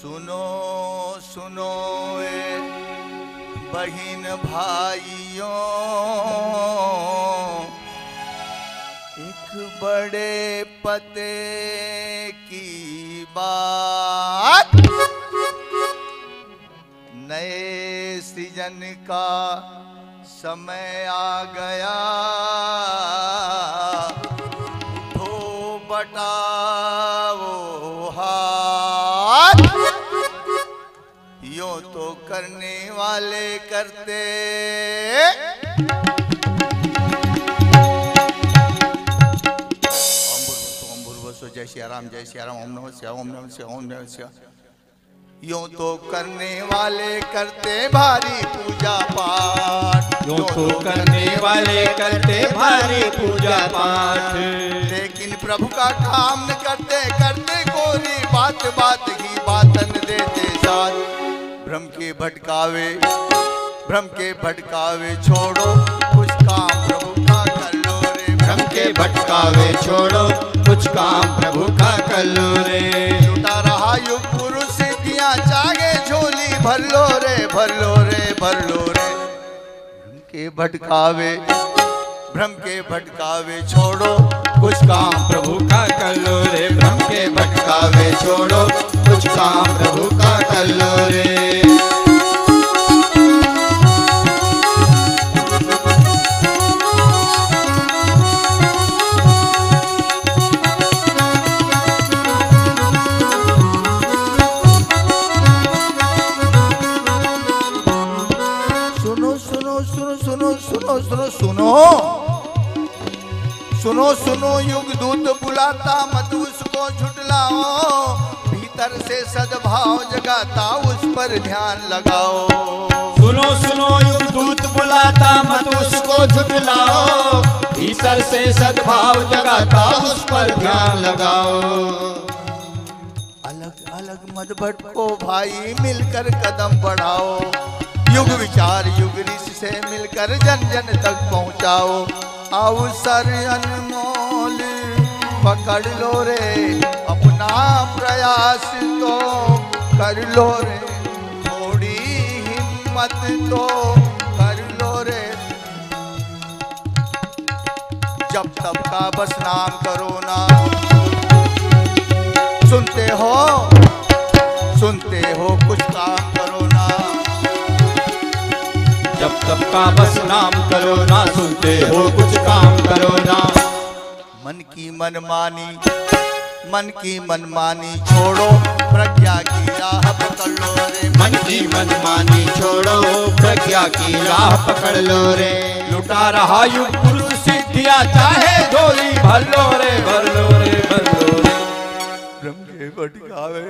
सुनो सुनो ए बहन भाइयों, एक बड़े पते की बात, नए सृजन का समय आ गया, उठो बटाओ हाथ, यूं तो करने वाले करते, जय श्री राम जय श्री राम, ओम नमः शिवाय ओम नमः शिवाय ओम नमः शिवाय। यूं तो करने वाले करते भारी पूजा पाठ, यूं तो करने वाले करते भारी पूजा पाठ, लेकिन प्रभु का काम न करते, करते गोरी बात बात ही बातन देते साथ। भ्रम के भटकावे, भ्रम के भटकावे छोड़ो, कुछ काम प्रभु का कर लो रे। भ्रम के भटकावे छोड़ो, कुछ काम प्रभु का कर लो रे। लुटा रहा युग पुरुष सिद्धियां चाहे झोली भर लो रे, भर लो रे, भर लो रे। भ्रम के भटकावे, भ्रम के भटकावे छोड़ो, कुछ काम प्रभु का कर लो रे। भ्रम के भटकावे छोड़ो, कुछ काम प्रभु का कर लो रे। सुनो सुनो सुनो, युग दूत बुलाता मत उसको झुटलाओ, भीतर से सद्भाव जगाता उस पर ध्यान लगाओ। सुनो सुनो, युग दूत बुलाता मत उसको झुटलाओ, भीतर से सद्भाव जगाता उस पर ध्यान लगाओ। अलग अलग मत भटको भाई, मिलकर कदम बढ़ाओ, युग विचार युग ऋषि से मिलकर जन जन तक पहुंचाओ। अवसर अनमोल पकड़ लो रे, अपना प्रयास तो कर लो रे, थोड़ी हिम्मत तो कर लो रे। जब तब का बस नाम करो ना, सुनते हो कुछ काम करो ना। जब तब का बस नाम करो ना, सुनते हो कुछ काम करो ना। मन की मनमानी, मन की मनमानी छोड़ो, प्रज्ञा की राह पकड़ लो रे। मन की मनमानी छोड़ो, प्रज्ञा की राह पकड़ लो रे। लुटा रहा युग पुरुष सिद्धियां चाहे झोली भर लो रे, भर लो रे, भर लो रे। भ्रम के भटकावे,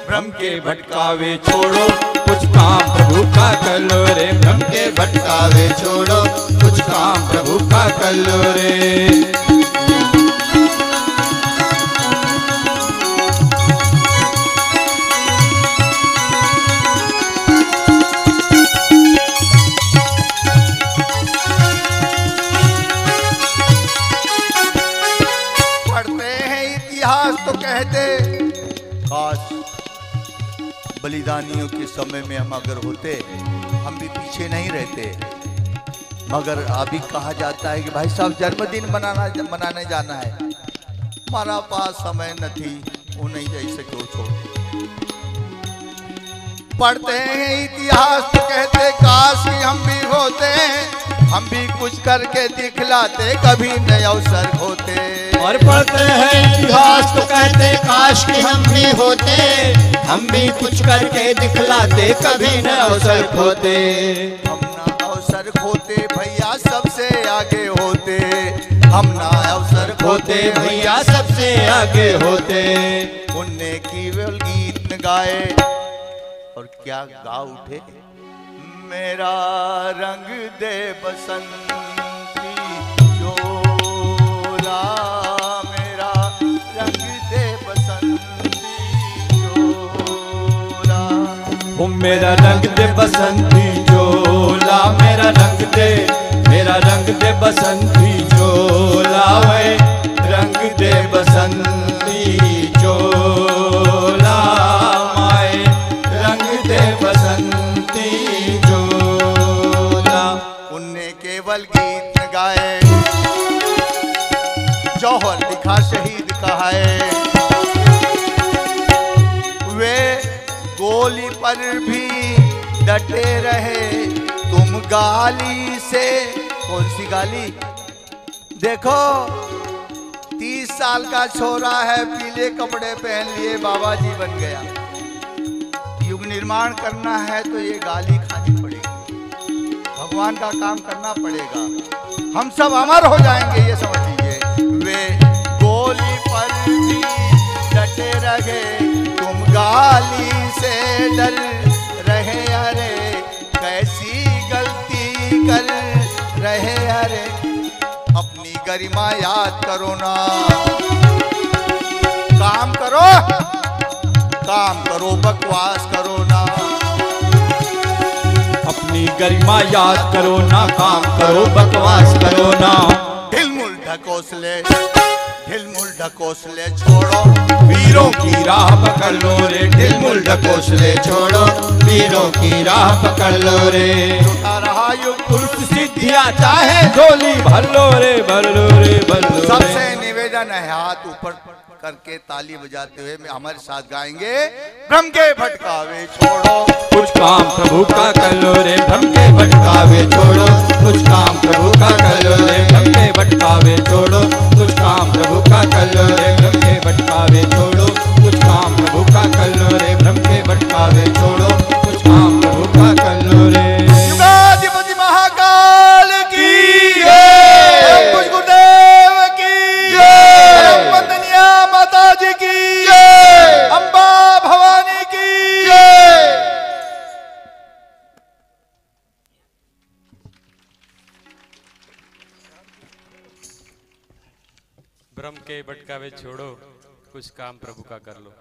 भ्रम के भटकावे छोड़ो, कुछ काम प्रभु का कर लो रे। भ्रम के भटकावे छोड़ो, कुछ काम प्रभु का कर लो रे। पढ़ते हैं इतिहास तो कहते, काश बलिदानियों के समय में हम अगर होते, हम भी पीछे नहीं रहते। मगर अभी कहा जाता है कि भाई साहब जन्मदिन मनाने जाना है, हमारा पास समय न थी, वो नहीं जा सके, छोड़। पढ़ते हैं इतिहास तो कहते, काश कि हम भी होते, हम भी कुछ करके दिखलाते, कभी नए अवसर होते। और पढ़ते हैं इतिहास तो कहते, काश कि हम भी होते, हम भी कुछ करके दिखलाते, कभी न अवसर खोते। हम ना अवसर खोते भैया सबसे आगे होते, हम ना अवसर खोते भैया सबसे आगे होते। उनने केवल गीत न गाए और क्या गा उठे, मेरा रंग दे बसंती चोला, मेरा रंग दे बसंती चोला। वो मेरा रंग दे बसंती चोला, मेरा रंग दे, मेरा रंग दे बसंती चोला, वे रंग दे बसंती चोला। गोली पर भी डटे रहे तुम गाली से। कौन सी गाली? देखो 30 साल का छोरा है, पीले कपड़े पहन लिए, बाबा जी बन गया। युग निर्माण करना है तो ये गाली खानी पड़ेगी, भगवान का काम करना पड़ेगा, हम सब अमर हो जाएंगे, ये समझ लीजिए। वे गोली पर भी डटे रहे तुम गाली से डर रहे, अरे कैसी गलती कर रहे, अरे अपनी गरिमा याद करो ना। काम करो, काम करो, बकवास करो ना। अपनी गरिमा याद करो ना, काम करो बकवास करो ना। ढिलमुल ढकोसले, ढिलमुल ढकोसले छोड़ो, वीरों की राह पकड़ लो रे। ढिलमुल ढकोसले छोड़ो, वीरों की राह पकड़ लो रे। लुटा रहा युग पुरुष सिद्धियां चाहे झोली भर लो रे, भर लो रे, भर लो रे। सबसे निवेदन है, हाथ ऊपर करके ताली बजाते हुए हमारे साथ गाएंगे, भ्रम के भटकावे छोड़ो, कुछ काम प्रभु का कर लो रे। भ्रम के भटकावे छोड़ो, कुछ काम प्रभु का कर लो रे। भ्रम के भटकावे छोड़ो, कुछ काम प्रभु का कर लो रे। भ्रम के भटकावे छोड़ो, कुछ काम प्रभु का कर लो रे। भ्रम के भटकावे छोड़ो, कुछ काम प्रभु का कर लो रे। युगाधिपति महाकाल की जय, कुछ गुरुदेव की जय, वंदनिया माता जी की जय, अम्बा भवानी की जय। भ्रम के भटकावे छोड़ो, कुछ काम प्रभु का कर लो।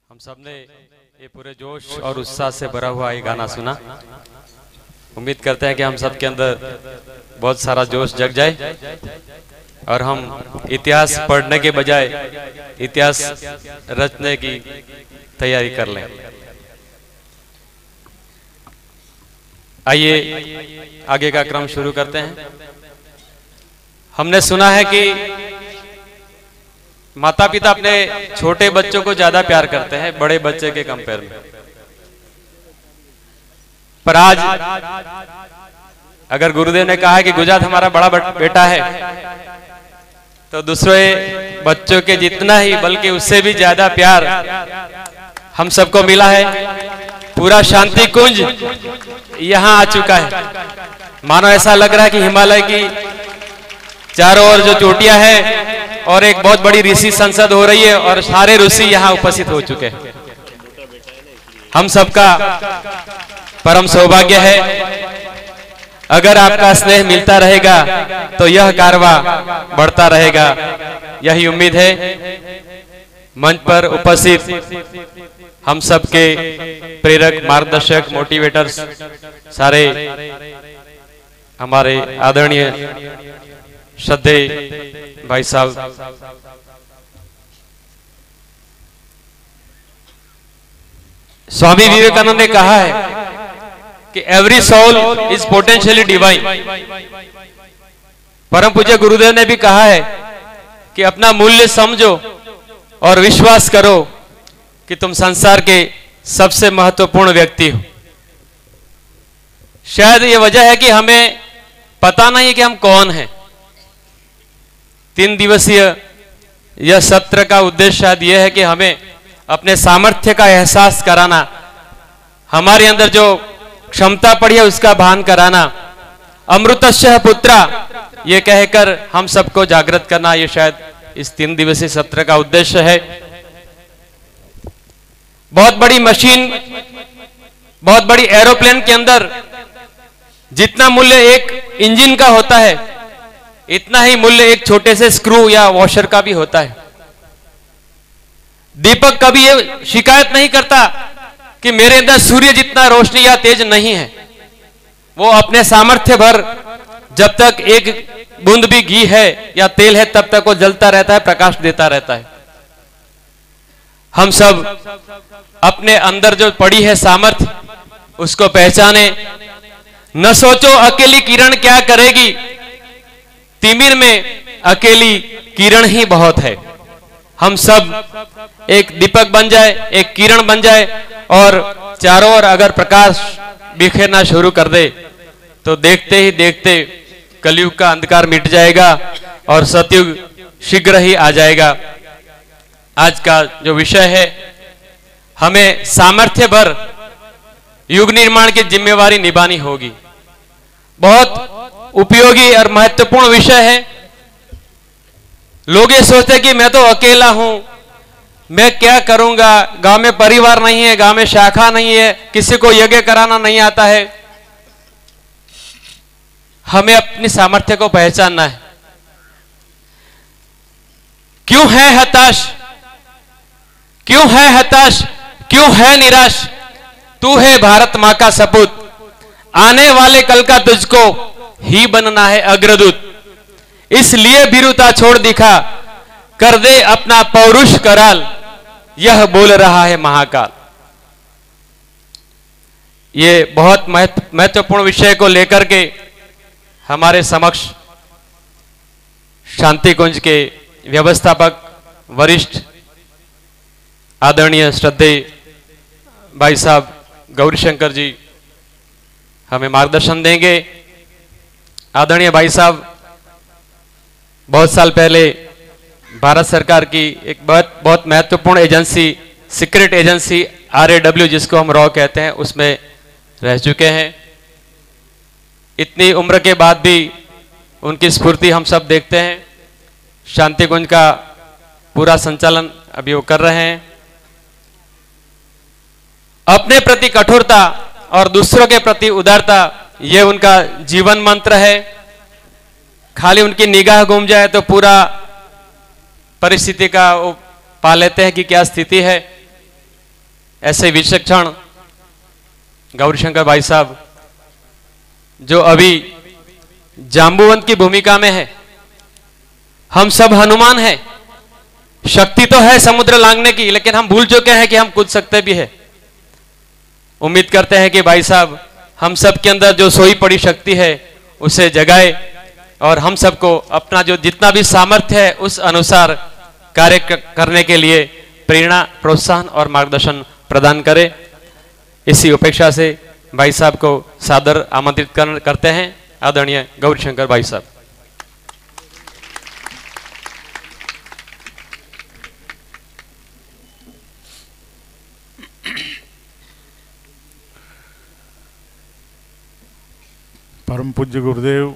हम सब ने ये पूरे जोश और उत्साह से भरा हुआ ये गाना सुना। उम्मीद करते हैं कि हम सब के अंदर बहुत सारा जोश जग जाए और हम इतिहास पढ़ने के बजाय इतिहास रचने की तैयारी कर लें। आइए आगे का क्रम शुरू करते हैं। हमने सुना है कि माता पिता अपने छोटे बच्चों को ज्यादा प्यार करते हैं बड़े बच्चे के कंपेयर में। पर आज अगर गुरुदेव ने कहा है कि गुजरात हमारा बड़ा बेटा है, तो दूसरे बच्चों के जितना ही बल्कि उससे भी ज्यादा प्यार हम सबको मिला है। पूरा शांति कुंज यहाँ आ चुका है। मानो ऐसा लग रहा है कि हिमालय की चारों ओर जो चोटियां हैं और एक बहुत बड़ी ऋषि संसद हो रही है और सारे ऋषि यहाँ उपस्थित हो चुके हैं। हम सबका परम सौभाग्य है। अगर आपका स्नेह मिलता रहेगा तो यह कारवा बढ़ता रहेगा, यही उम्मीद है। मंच पर उपस्थित हम सबके प्रेरक, मार्गदर्शक, मोटिवेटर्स, सारे हमारे आदरणीय श्रद्धेय भाई साहब, स्वामी विवेकानंद ने कहा है कि every soul is potentially divine. परम पूज्य गुरुदेव ने भी कहा है कि अपना मूल्य समझो और विश्वास करो कि तुम संसार के सबसे महत्वपूर्ण व्यक्ति हो। शायद ये वजह है कि हमें पता नहीं कि हम कौन हैं। 3 दिवसीय यह सत्र का उद्देश्य शायद यह है कि हमें अपने सामर्थ्य का एहसास कराना, हमारे अंदर जो क्षमता पड़ी है उसका भान कराना, अमृतस्य पुत्रा ये कहकर हम सबको जागृत करना, ये शायद इस 3 दिवसीय सत्र का उद्देश्य है। बहुत बड़ी मशीन, बहुत बड़ी एरोप्लेन के अंदर जितना मूल्य एक इंजन का होता है, इतना ही मूल्य एक छोटे से स्क्रू या वॉशर का भी होता है। दीपक कभी ये शिकायत नहीं करता कि मेरे अंदर सूर्य जितना रोशनी या तेज नहीं है। वो अपने सामर्थ्य भर जब तक एक बूंद भी घी है या तेल है तब तक वो जलता रहता है, प्रकाश देता रहता है। हम सब अपने अंदर जो पड़ी है सामर्थ्य उसको पहचाने। न सोचो अकेली किरण क्या करेगी, तिमिर में अकेली किरण ही बहुत है। हम सब एक दीपक बन जाए, एक किरण बन जाए और चारों ओर अगर प्रकाश बिखेरना शुरू कर दे तो देखते ही देखते कलयुग का अंधकार मिट जाएगा और सतयुग शीघ्र ही आ जाएगा। आज का जो विषय है, हमें सामर्थ्य भर युग निर्माण की जिम्मेवारी निभानी होगी। बहुत उपयोगी और महत्वपूर्ण विषय है। लोग ये सोचते हैं कि मैं तो अकेला हूं, मैं क्या करूंगा, गांव में परिवार नहीं है, गांव में शाखा नहीं है, किसी को यज्ञ कराना नहीं आता है। हमें अपनी सामर्थ्य को पहचानना है। क्यों है हताश, क्यों है हताश, क्यों है निराश? तू है भारत मां का सपूत, आने वाले कल का तुझको ही बनना है अग्रदूत। इसलिए भीरुता छोड़ दिखा, कर दे अपना पौरुष कराल, यह बोल रहा है महाकाल। ये बहुत महत्वपूर्ण विषय को लेकर के हमारे समक्ष शांति कुंज के व्यवस्थापक वरिष्ठ आदरणीय श्रद्धेय भाई साहब गौरीशंकर जी हमें मार्गदर्शन देंगे। आदरणीय भाई साहब बहुत साल पहले भारत सरकार की एक बहुत महत्वपूर्ण एजेंसी, सीक्रेट एजेंसी RAW, जिसको हम रॉ कहते हैं, उसमें रह चुके हैं। इतनी उम्र के बाद भी उनकी स्फूर्ति हम सब देखते हैं। शांति कुंज का पूरा संचालन अभी वो कर रहे हैं। अपने प्रति कठोरता और दूसरों के प्रति उदारता, ये उनका जीवन मंत्र है। खाली उनकी निगाह घूम जाए तो पूरा परिस्थिति का वो पा लेते हैं कि क्या स्थिति है। ऐसे विचक्षण गौरीशंकर भाई साहब, जो अभी जांबुवंत की भूमिका में है। हम सब हनुमान हैं, शक्ति तो है समुद्र लांघने की, लेकिन हम भूल चुके हैं कि हम कूद सकते भी हैं। उम्मीद करते हैं कि भाई साहब हम सब के अंदर जो सोई पड़ी शक्ति है उसे जगाए और हम सबको अपना जो जितना भी सामर्थ्य है उस अनुसार कार्य करने के लिए प्रेरणा, प्रोत्साहन और मार्गदर्शन प्रदान करे। इसी अपेक्षा से भाई साहब को सादर आमंत्रित करते हैं आदरणीय गौरीशंकर भाई साहब। परम पूज्य गुरुदेव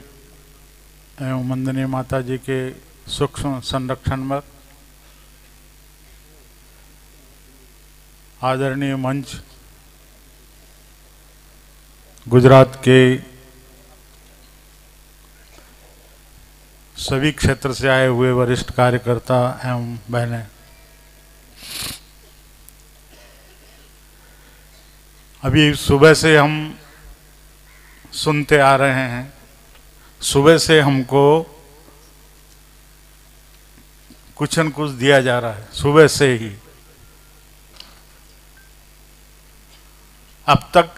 एवं वंदनीय माता जी के सूक्ष्म संरक्षण में आदरणीय मंच, गुजरात के सभी क्षेत्र से आए हुए वरिष्ठ कार्यकर्ता एवं बहनें, अभी सुबह से हम सुनते आ रहे हैं, सुबह से हमको कुछ न कुछ दिया जा रहा है, सुबह से ही। अब तक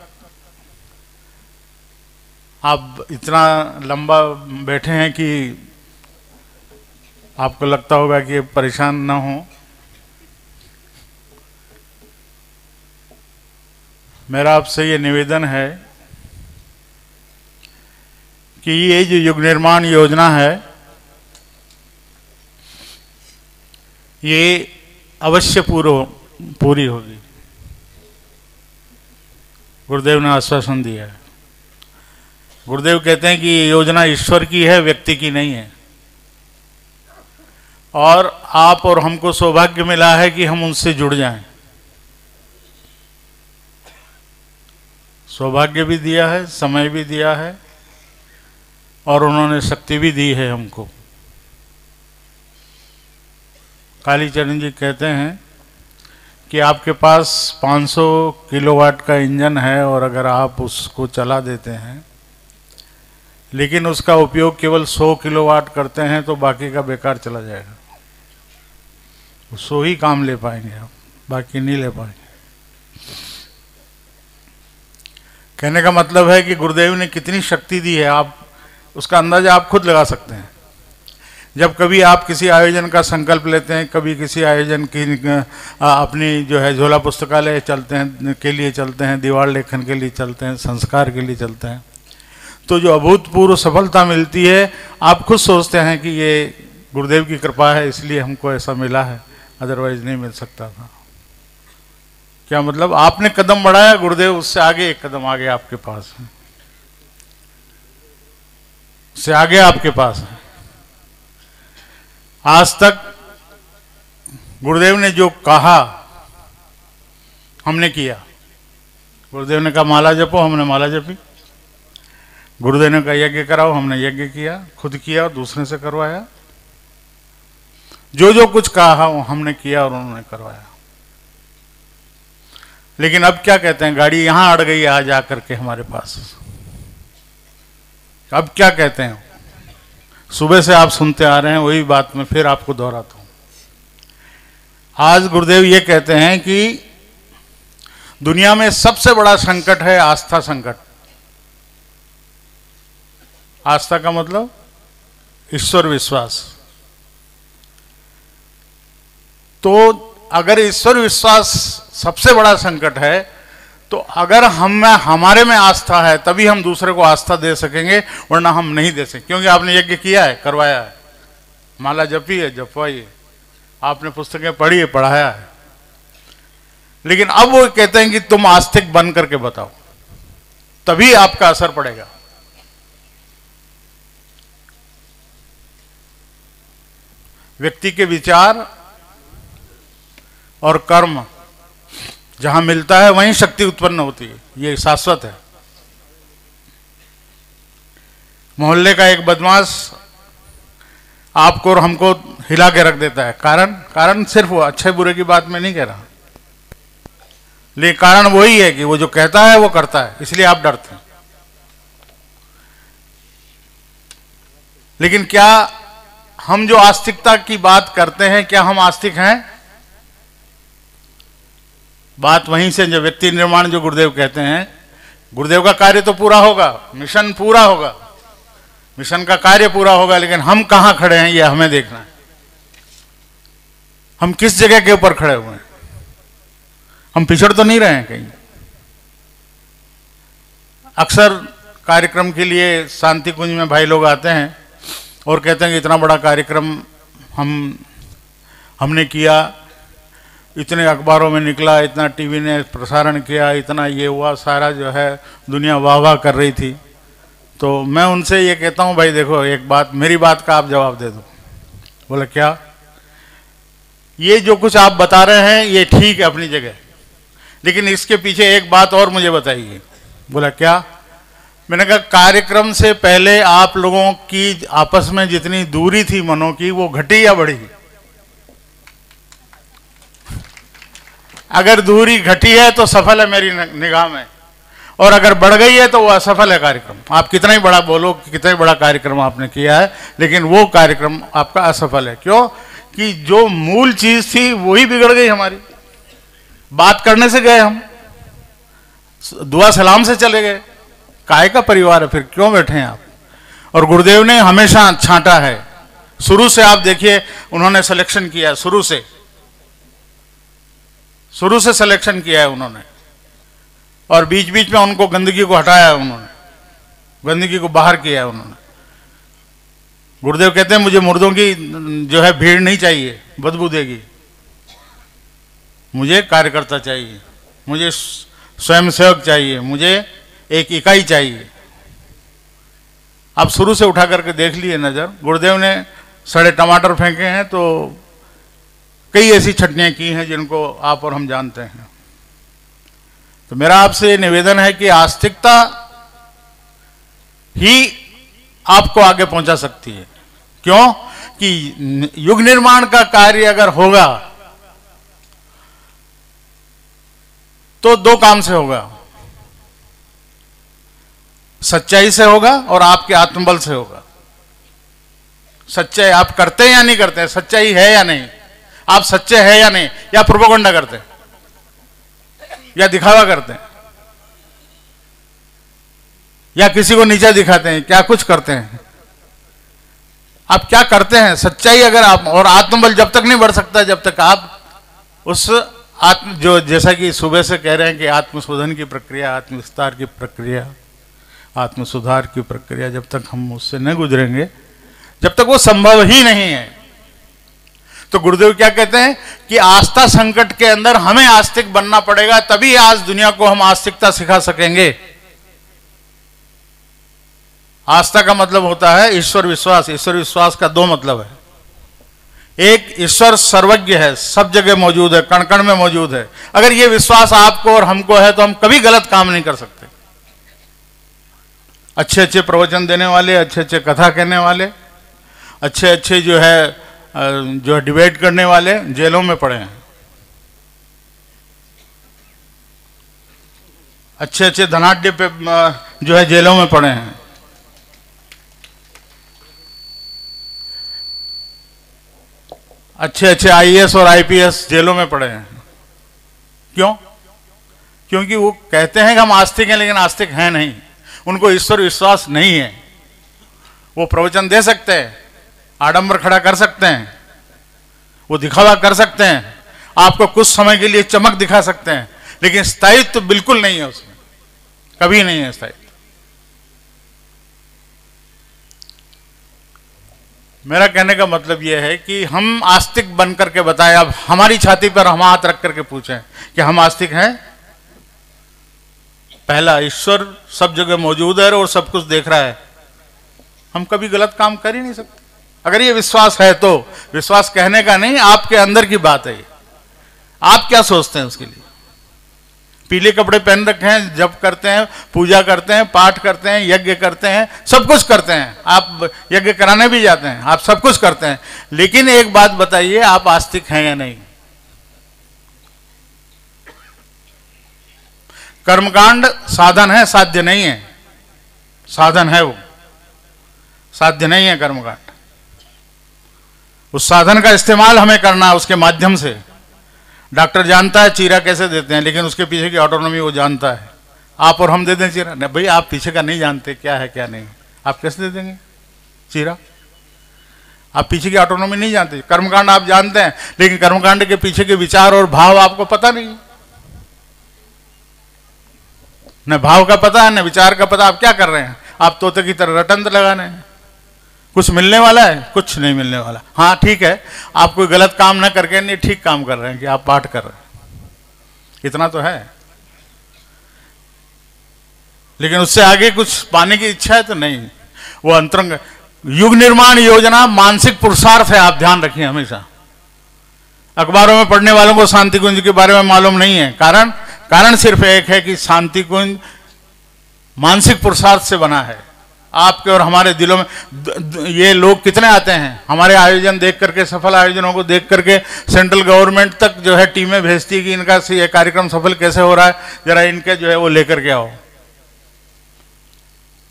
आप इतना लंबा बैठे हैं कि आपको लगता होगा कि परेशान ना हो। मेरा आपसे ये निवेदन है कि ये जो युग निर्माण योजना है ये अवश्य पूरी होगी। गुरुदेव ने आश्वासन दिया है। गुरुदेव कहते हैं कि ये योजना ईश्वर की है, व्यक्ति की नहीं है। और आप और हमको सौभाग्य मिला है कि हम उनसे जुड़ जाएं। सौभाग्य भी दिया है, समय भी दिया है और उन्होंने शक्ति भी दी है हमको। कालीचरण जी कहते हैं कि आपके पास 500 किलोवाट का इंजन है और अगर आप उसको चला देते हैं लेकिन उसका उपयोग केवल 100 किलोवाट करते हैं तो बाकी का बेकार चला जाएगा। 100 ही काम ले पाएंगे आप, बाकी नहीं ले पाएंगे। कहने का मतलब है कि गुरुदेव ने कितनी शक्ति दी है, आप उसका अंदाजा आप खुद लगा सकते हैं। जब कभी आप किसी आयोजन का संकल्प लेते हैं, कभी किसी आयोजन की अपनी जो है झोला पुस्तकालय चलते हैं के लिए चलते हैं, दीवार लेखन के लिए चलते हैं, संस्कार के लिए चलते हैं, तो जो अभूतपूर्व सफलता मिलती है, आप खुद सोचते हैं कि ये गुरुदेव की कृपा है, इसलिए हमको ऐसा मिला है, अदरवाइज नहीं मिल सकता था। क्या मतलब, आपने कदम बढ़ाया, गुरुदेव उससे आगे एक कदम आगे आपके पास है, उससे आगे आपके पास है। आज तक गुरुदेव ने जो कहा हमने किया। गुरुदेव ने कहा माला जपो, हमने माला जपी। गुरुदेव ने कहा यज्ञ कराओ, हमने यज्ञ किया, खुद किया और दूसरे से करवाया। जो जो कुछ कहा वो हमने किया और उन्होंने करवाया। लेकिन अब क्या कहते हैं, गाड़ी यहां अड़ गई आज आकर के हमारे पास। अब क्या कहते हैं, सुबह से आप सुनते आ रहे हैं, वही बात मैं फिर आपको दोहराता हूं। आज गुरुदेव ये कहते हैं कि दुनिया में सबसे बड़ा संकट है आस्था संकट। आस्था का मतलब ईश्वर विश्वास। तो अगर ईश्वर विश्वास सबसे बड़ा संकट है, तो अगर हमारे में आस्था है तभी हम दूसरे को आस्था दे सकेंगे, वरना हम नहीं दे सकेंगे। क्योंकि आपने यज्ञ किया है, करवाया है, माला जपी है, जपवाई है, आपने पुस्तकें पढ़ी है, पढ़ाया है। लेकिन अब वो कहते हैं कि तुम आस्तिक बन करके बताओ, तभी आपका असर पड़ेगा। व्यक्ति के विचार और कर्म जहां मिलता है वहीं शक्ति उत्पन्न होती है, ये शाश्वत है। मोहल्ले का एक बदमाश आपको और हमको हिला के रख देता है। कारण सिर्फ वो अच्छे बुरे की बात में नहीं कह रहा, लेकिन कारण वही है कि वो जो कहता है वो करता है, इसलिए आप डरते हैं। लेकिन क्या हम जो आस्तिकता की बात करते हैं, क्या हम आस्तिक हैं? बात वहीं से, जो व्यक्ति निर्माण जो गुरुदेव कहते हैं, गुरुदेव का कार्य तो पूरा होगा, मिशन पूरा होगा, मिशन का कार्य पूरा होगा, लेकिन हम कहां खड़े हैं ये हमें देखना है। हम किस जगह के ऊपर खड़े हुए हैं, हम पिछड़ तो नहीं रहे हैं कहीं। अक्सर कार्यक्रम के लिए शांति कुंज में भाई लोग आते हैं और कहते हैं कि इतना बड़ा कार्यक्रम हमने किया, इतने अखबारों में निकला, इतना टीवी ने प्रसारण किया, इतना ये हुआ, सारा जो है दुनिया वाह वाह कर रही थी। तो मैं उनसे ये कहता हूँ, भाई देखो एक बात, मेरी बात का आप जवाब दे दो। बोले क्या? ये जो कुछ आप बता रहे हैं ये ठीक है अपनी जगह, लेकिन इसके पीछे एक बात और मुझे बताइए। बोला क्या? मैंने कहा कार्यक्रम से पहले आप लोगों की आपस में जितनी दूरी थी मनों की, वो घटी या बढ़ी? अगर दूरी घटी है तो सफल है मेरी निगाह में, और अगर बढ़ गई है तो वो असफल है कार्यक्रम। आप कितना ही बड़ा बोलो, कितना ही बड़ा कार्यक्रम आपने किया है, लेकिन वो कार्यक्रम आपका असफल है। क्यों? कि जो मूल चीज थी वही बिगड़ गई हमारी। बात करने से गए हम, दुआ सलाम से चले गए, काय का परिवार है फिर, क्यों बैठे हैं आप? और गुरुदेव ने हमेशा छांटा है, शुरू से आप देखिए उन्होंने सिलेक्शन किया है, शुरू से सिलेक्शन किया है उन्होंने, और बीच बीच में उनको गंदगी को हटाया है उन्होंने, गंदगी को बाहर किया है उन्होंने। गुरुदेव कहते हैं मुझे मुर्दों की जो है भीड़ नहीं चाहिए, बदबू देगी, मुझे कार्यकर्ता चाहिए, मुझे स्वयंसेवक चाहिए, मुझे एक इकाई चाहिए। आप शुरू से उठा करके देख लिए नजर, गुरुदेव ने सड़े टमाटर फेंके हैं तो कई ऐसी छटनियां की हैं जिनको आप और हम जानते हैं। तो मेरा आपसे निवेदन है कि आस्तिकता ही आपको आगे पहुंचा सकती है। क्यों? कि युग निर्माण का कार्य अगर होगा तो दो काम से होगा, सच्चाई से होगा और आपके आत्मबल से होगा। सच्चाई आप करते हैं या नहीं करते, सच्चाई है या नहीं, आप सच्चे हैं या नहीं, या प्रोपेगेंडा करते हैं या दिखावा करते हैं या किसी को नीचा दिखाते हैं, क्या कुछ करते हैं। आप क्या करते हैं, सच्चाई अगर आप, और आत्मबल जब तक नहीं बढ़ सकता जब तक आप उस आत्म, जो जैसा कि सुबह से कह रहे हैं कि आत्मशोधन की प्रक्रिया, आत्मविस्तार की प्रक्रिया, आत्म सुधार की प्रक्रिया, जब तक हम उससे न गुजरेंगे, जब तक वो संभव ही नहीं है। तो गुरुदेव क्या कहते हैं कि आस्था संकट के अंदर हमें आस्तिक बनना पड़ेगा, तभी आज दुनिया को हम आस्तिकता सिखा सकेंगे। आस्था का मतलब होता है ईश्वर विश्वास। ईश्वर विश्वास का दो मतलब है। एक, ईश्वर सर्वज्ञ है, सब जगह मौजूद है, कण कण में मौजूद है। अगर ये विश्वास आपको और हमको है तो हम कभी गलत काम नहीं कर सकते। अच्छे अच्छे प्रवचन देने वाले, अच्छे अच्छे कथा कहने वाले, अच्छे अच्छे जो है डिबेट करने वाले जेलों में पड़े हैं। अच्छे अच्छे धनाढ्य पे जो है जेलों में पड़े हैं। अच्छे अच्छे आईएएस और आईपीएस जेलों में पड़े हैं। क्यों? क्योंकि वो कहते हैं कि हम आस्तिक हैं, लेकिन आस्तिक हैं नहीं। उनको ईश्वर विश्वास नहीं है। वो प्रवचन दे सकते हैं, आडंबर खड़ा कर सकते हैं, वो दिखावा कर सकते हैं, आपको कुछ समय के लिए चमक दिखा सकते हैं, लेकिन स्थायित्व तो बिल्कुल नहीं है उसमें, कभी नहीं है स्थायित्व। मेरा कहने का मतलब यह है कि हम आस्तिक बन करके बताएं। अब हमारी छाती पर हम हाथ रख करके पूछें कि हम आस्तिक हैं। पहला, ईश्वर सब जगह मौजूद है और सब कुछ देख रहा है, हम कभी गलत काम कर ही नहीं सकते। अगर ये विश्वास है तो, विश्वास कहने का नहीं, आपके अंदर की बात है। आप क्या सोचते हैं उसके लिए? पीले कपड़े पहन रखे हैं, जप करते हैं, पूजा करते हैं, पाठ करते हैं, यज्ञ करते हैं, सब कुछ करते हैं। आप यज्ञ कराने भी जाते हैं, आप सब कुछ करते हैं, लेकिन एक बात बताइए, आप आस्तिक हैं या नहीं? कर्मकांड साधन है, साध्य नहीं है। साधन है, वो साध्य नहीं है कर्मकांड। उस साधन का इस्तेमाल हमें करना है, उसके माध्यम से। डॉक्टर जानता है चीरा कैसे देते हैं, लेकिन उसके पीछे की ऑटोनॉमी वो जानता है। आप और हम दे दें चीरा? नहीं भाई, आप पीछे का नहीं जानते क्या है क्या नहीं, आप कैसे दे देंगे चीरा? आप पीछे की ऑटोनॉमी नहीं जानते। कर्मकांड आप जानते हैं, लेकिन कर्मकांड के पीछे के विचार और भाव आपको पता नहीं। न भाव का पता है, न विचार का पता। आप क्या कर रहे हैं? आप तोते की तरह रटंत लगा रहे हैं। कुछ मिलने वाला है? कुछ नहीं मिलने वाला। हाँ ठीक है, आप कोई गलत काम ना करके नहीं ठीक काम कर रहे हैं कि आप पाठ कर रहे हैं, इतना तो है। लेकिन उससे आगे कुछ पाने की इच्छा है तो नहीं। वो अंतरंग युग निर्माण योजना मानसिक पुरुषार्थ है, आप ध्यान रखिए हमेशा। अखबारों में पढ़ने वालों को शांति कुंज के बारे में मालूम नहीं है। कारण सिर्फ एक है कि शांति कुंज मानसिक पुरुषार्थ से बना है। आपके और हमारे दिलों में ये लोग कितने आते हैं हमारे आयोजन देख करके, सफल आयोजनों को देख करके। सेंट्रल गवर्नमेंट तक जो है टीमें भेजती है कि इनका ये कार्यक्रम सफल कैसे हो रहा है, जरा इनके जो है वो लेकर के आओ।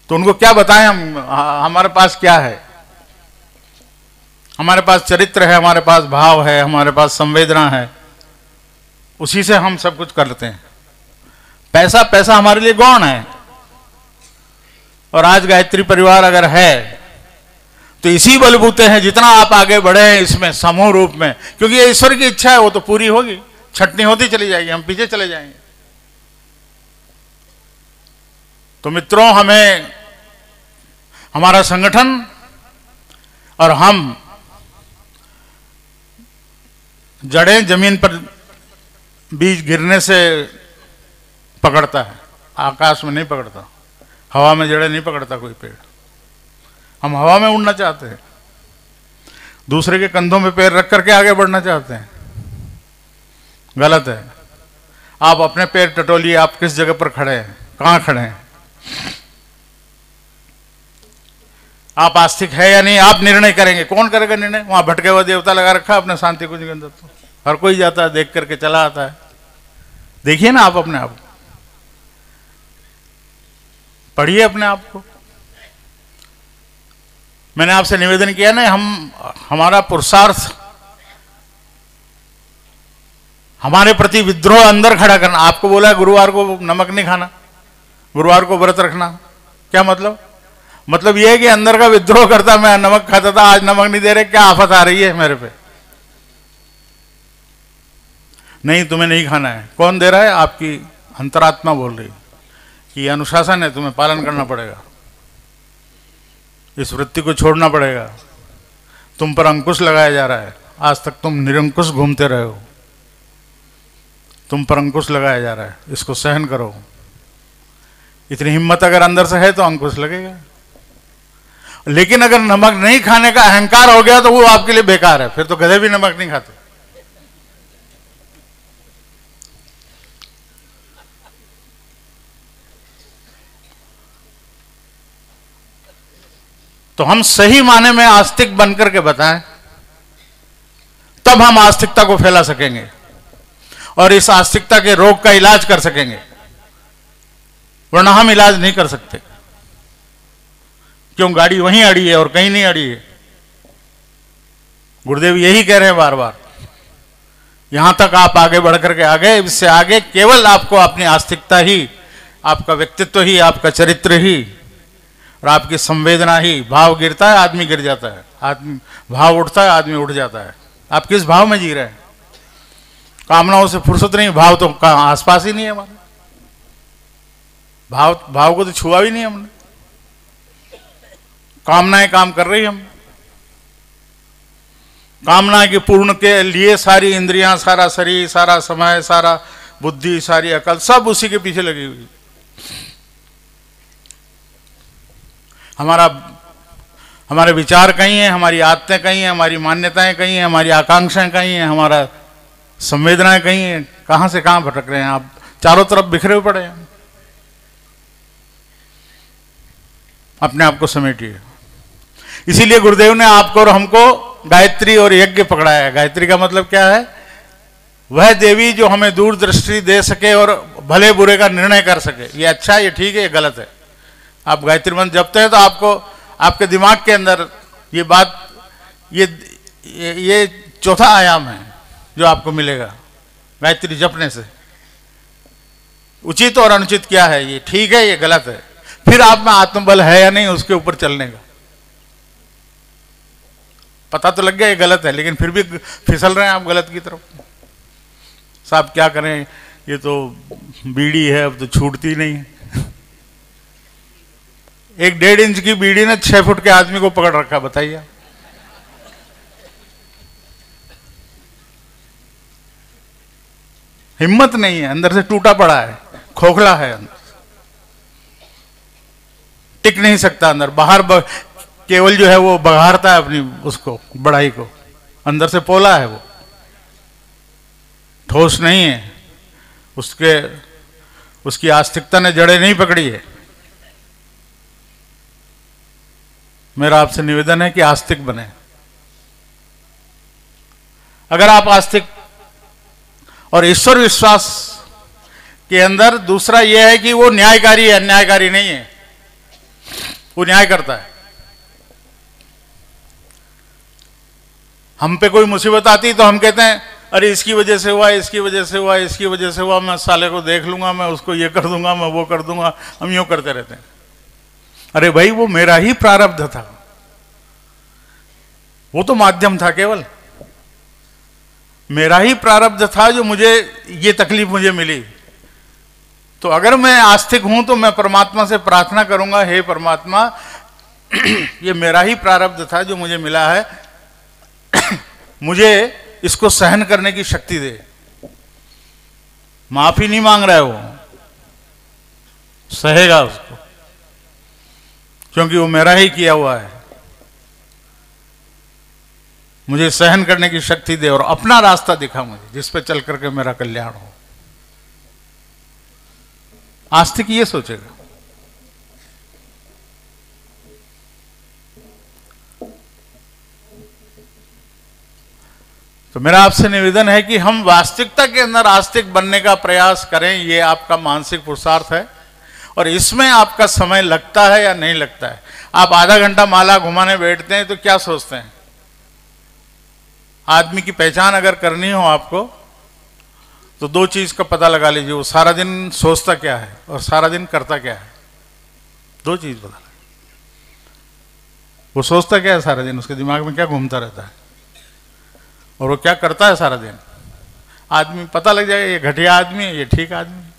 तो उनको क्या बताएं हम? हमारे पास क्या है? हमारे पास चरित्र है, हमारे पास भाव है, हमारे पास संवेदना है, उसी से हम सब कुछ करते हैं। पैसा हमारे लिए गौण है। और आज गायत्री परिवार अगर है तो इसी बलबूते हैं, जितना आप आगे बढ़े हैं इसमें समूह रूप में, क्योंकि ये ईश्वर की इच्छा है, वो तो पूरी होगी। छटनी होती चली जाएगी, हम पीछे चले जाएंगे। तो मित्रों, हमें हमारा संगठन और हम जड़ें जमीन पर बीज गिरने से पकड़ता है, आकाश में नहीं पकड़ता। हवा में जड़ें नहीं पकड़ता कोई पेड़। हम हवा में उड़ना चाहते हैं, दूसरे के कंधों में पैर रख करके आगे बढ़ना चाहते हैं, गलत है। आप अपने पैर टटोलिए, आप किस जगह पर खड़े हैं, कहां खड़े हैं, आप आस्तिक है या नहीं, आप निर्णय करेंगे। कौन करेगा निर्णय? वहां भटके हुआ देवता लगा रखा अपने शांति कुंज के अंदर, तो हर कोई जाता है, देख करके चला आता है। देखिए ना आप अपने आप को, पढ़िए अपने आप को। मैंने आपसे निवेदन किया ना, हमारा पुरुषार्थ हमारे प्रति विद्रोह अंदर खड़ा करना। आपको बोला गुरुवार को नमक नहीं खाना, गुरुवार को व्रत रखना, क्या मतलब? मतलब यह है कि अंदर का विद्रोह करता, मैं नमक खाता था, आज नमक नहीं दे रहे, क्या आफत आ रही है मेरे पे। नहीं, तुम्हें नहीं खाना है। कौन दे रहा है? आपकी अंतरात्मा बोल रही कि यह अनुशासन है, तुम्हें पालन करना पड़ेगा, इस वृत्ति को छोड़ना पड़ेगा। तुम पर अंकुश लगाया जा रहा है, आज तक तुम निरंकुश घूमते रहे हो, तुम पर अंकुश लगाया जा रहा है, इसको सहन करो। इतनी हिम्मत अगर अंदर से है तो अंकुश लगेगा। लेकिन अगर नमक नहीं खाने का अहंकार हो गया तो वो आपके लिए बेकार है, फिर तो गधे भी नमक नहीं खाते। तो हम सही माने में आस्तिक बनकर के बताएं, तब हम आस्तिकता को फैला सकेंगे और इस आस्तिकता के रोग का इलाज कर सकेंगे, वरना हम इलाज नहीं कर सकते। क्यों? गाड़ी वहीं अड़ी है और कहीं नहीं अड़ी है। गुरुदेव यही कह रहे हैं बार बार, यहां तक आप आगे बढ़ करके आ गए, इससे आगे केवल आपको अपनी आस्तिकता ही, आपका व्यक्तित्व ही, आपका चरित्र ही और आपकी संवेदना ही। भाव गिरता है, आदमी गिर जाता है, आदमी भाव उठता है, आदमी उठ जाता है। आप किस भाव में जी रहे हैं? कामनाओं से फुर्सत नहीं, भाव तो आसपास ही नहीं है हमारे, भाव को तो छुआ भी नहीं हमने। कामनाएं काम कर रही हम, कामना के पूर्ण के लिए सारी इंद्रियां, सारा शरीर, सारा समय, सारा बुद्धि, सारी अकल, सब उसी के पीछे लगी हुई। हमारे विचार कहीं हैं, हमारी आदतें कहीं हैं, हमारी मान्यताएं कहीं हैं, हमारी आकांक्षाएं कहीं हैं, हमारा संवेदनाएं कहीं हैं। कहां से कहां भटक रहे हैं आप, चारों तरफ बिखरे हुए पड़े हैं। अपने आप को समेटिए। इसीलिए गुरुदेव ने आपको और हमको गायत्री और यज्ञ पकड़ाया है। गायत्री का मतलब क्या है? वह देवी जो हमें दूरदृष्टि दे सके और भले बुरे का निर्णय कर सके। ये अच्छा है, ये ठीक है, ये गलत है। आप गायत्री मंत्र जपते हैं तो आपको, आपके दिमाग के अंदर ये बात, ये चौथा आयाम है जो आपको मिलेगा गायत्री जपने से। उचित और अनुचित क्या है, ये ठीक है, ये गलत है। फिर आप में आत्मबल है या नहीं उसके ऊपर चलने का पता तो लग गया ये गलत है, लेकिन फिर भी फिसल रहे हैं आप गलत की तरफ। साहब क्या करें, ये तो बीड़ी है, अब तो छूटती नहीं है। 1.5 इंच की बीड़ी ने 6 फुट के आदमी को पकड़ रखा, बताइए। हिम्मत नहीं है, अंदर से टूटा पड़ा है, खोखला है, अंदर टिक नहीं सकता। अंदर बाहर केवल जो है वो बघारता है अपनी उसको, बढ़ाई को, अंदर से पोला है, वो ठोस नहीं है। उसकी आस्तिकता ने जड़ें नहीं पकड़ी है। मेरा आपसे निवेदन है कि आस्तिक बने। अगर आप आस्तिक और ईश्वर विश्वास के अंदर, दूसरा यह है कि वो न्यायकारी है, अन्यायकारी नहीं है, वो न्याय करता है। हम पे कोई मुसीबत आती तो हम कहते हैं अरे इसकी वजह से हुआ, इसकी वजह से हुआ, इसकी वजह से हुआ, मैं साले को देख लूंगा, मैं उसको ये कर दूंगा, मैं वो कर दूंगा। हम यूं करते रहते हैं। अरे भाई, वो मेरा ही प्रारब्ध था, वो तो माध्यम था, केवल मेरा ही प्रारब्ध था जो मुझे ये तकलीफ मुझे मिली। तो अगर मैं आस्तिक हूं तो मैं परमात्मा से प्रार्थना करूंगा, हे परमात्मा, ये मेरा ही प्रारब्ध था जो मुझे मिला है, मुझे इसको सहन करने की शक्ति दे। माफी नहीं मांग रहा है वो, सहेगा उसको, क्योंकि वो मेरा ही किया हुआ है। मुझे सहन करने की शक्ति दे और अपना रास्ता दिखा मुझे, जिस पे चल करके मेरा कल्याण हो। आस्तिक ये सोचेगा। तो मेरा आपसे निवेदन है कि हम वास्तविकता के अंदर आस्तिक बनने का प्रयास करें। ये आपका मानसिक पुरुषार्थ है और इसमें आपका समय लगता है या नहीं लगता है। आप आधा घंटा माला घुमाने बैठते हैं तो क्या सोचते हैं? आदमी की पहचान अगर करनी हो आपको तो 2 चीज का पता लगा लीजिए, वो सारा दिन सोचता क्या है और सारा दिन करता क्या है। 2 चीज पता लगे। वो सोचता क्या है सारा दिन, उसके दिमाग में क्या घूमता रहता है और वो क्या करता है सारा दिन। आदमी पता लग जाएगा ये घटिया आदमी है, ये ठीक आदमी है,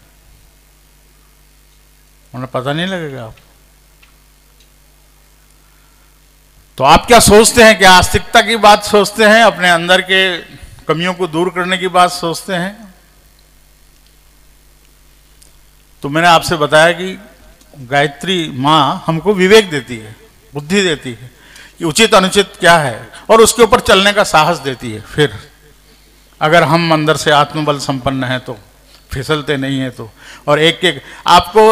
उन्हें पता नहीं लगेगा आप। तो आप क्या सोचते हैं? क्या आस्तिकता की बात सोचते हैं? अपने अंदर के कमियों को दूर करने की बात सोचते हैं? तो मैंने आपसे बताया कि गायत्री माँ हमको विवेक देती है, बुद्धि देती है कि उचित अनुचित क्या है, और उसके ऊपर चलने का साहस देती है। फिर अगर हम अंदर से आत्मबल संपन्न हैं तो, फिसलते नहीं हैं तो। और एक एक आपको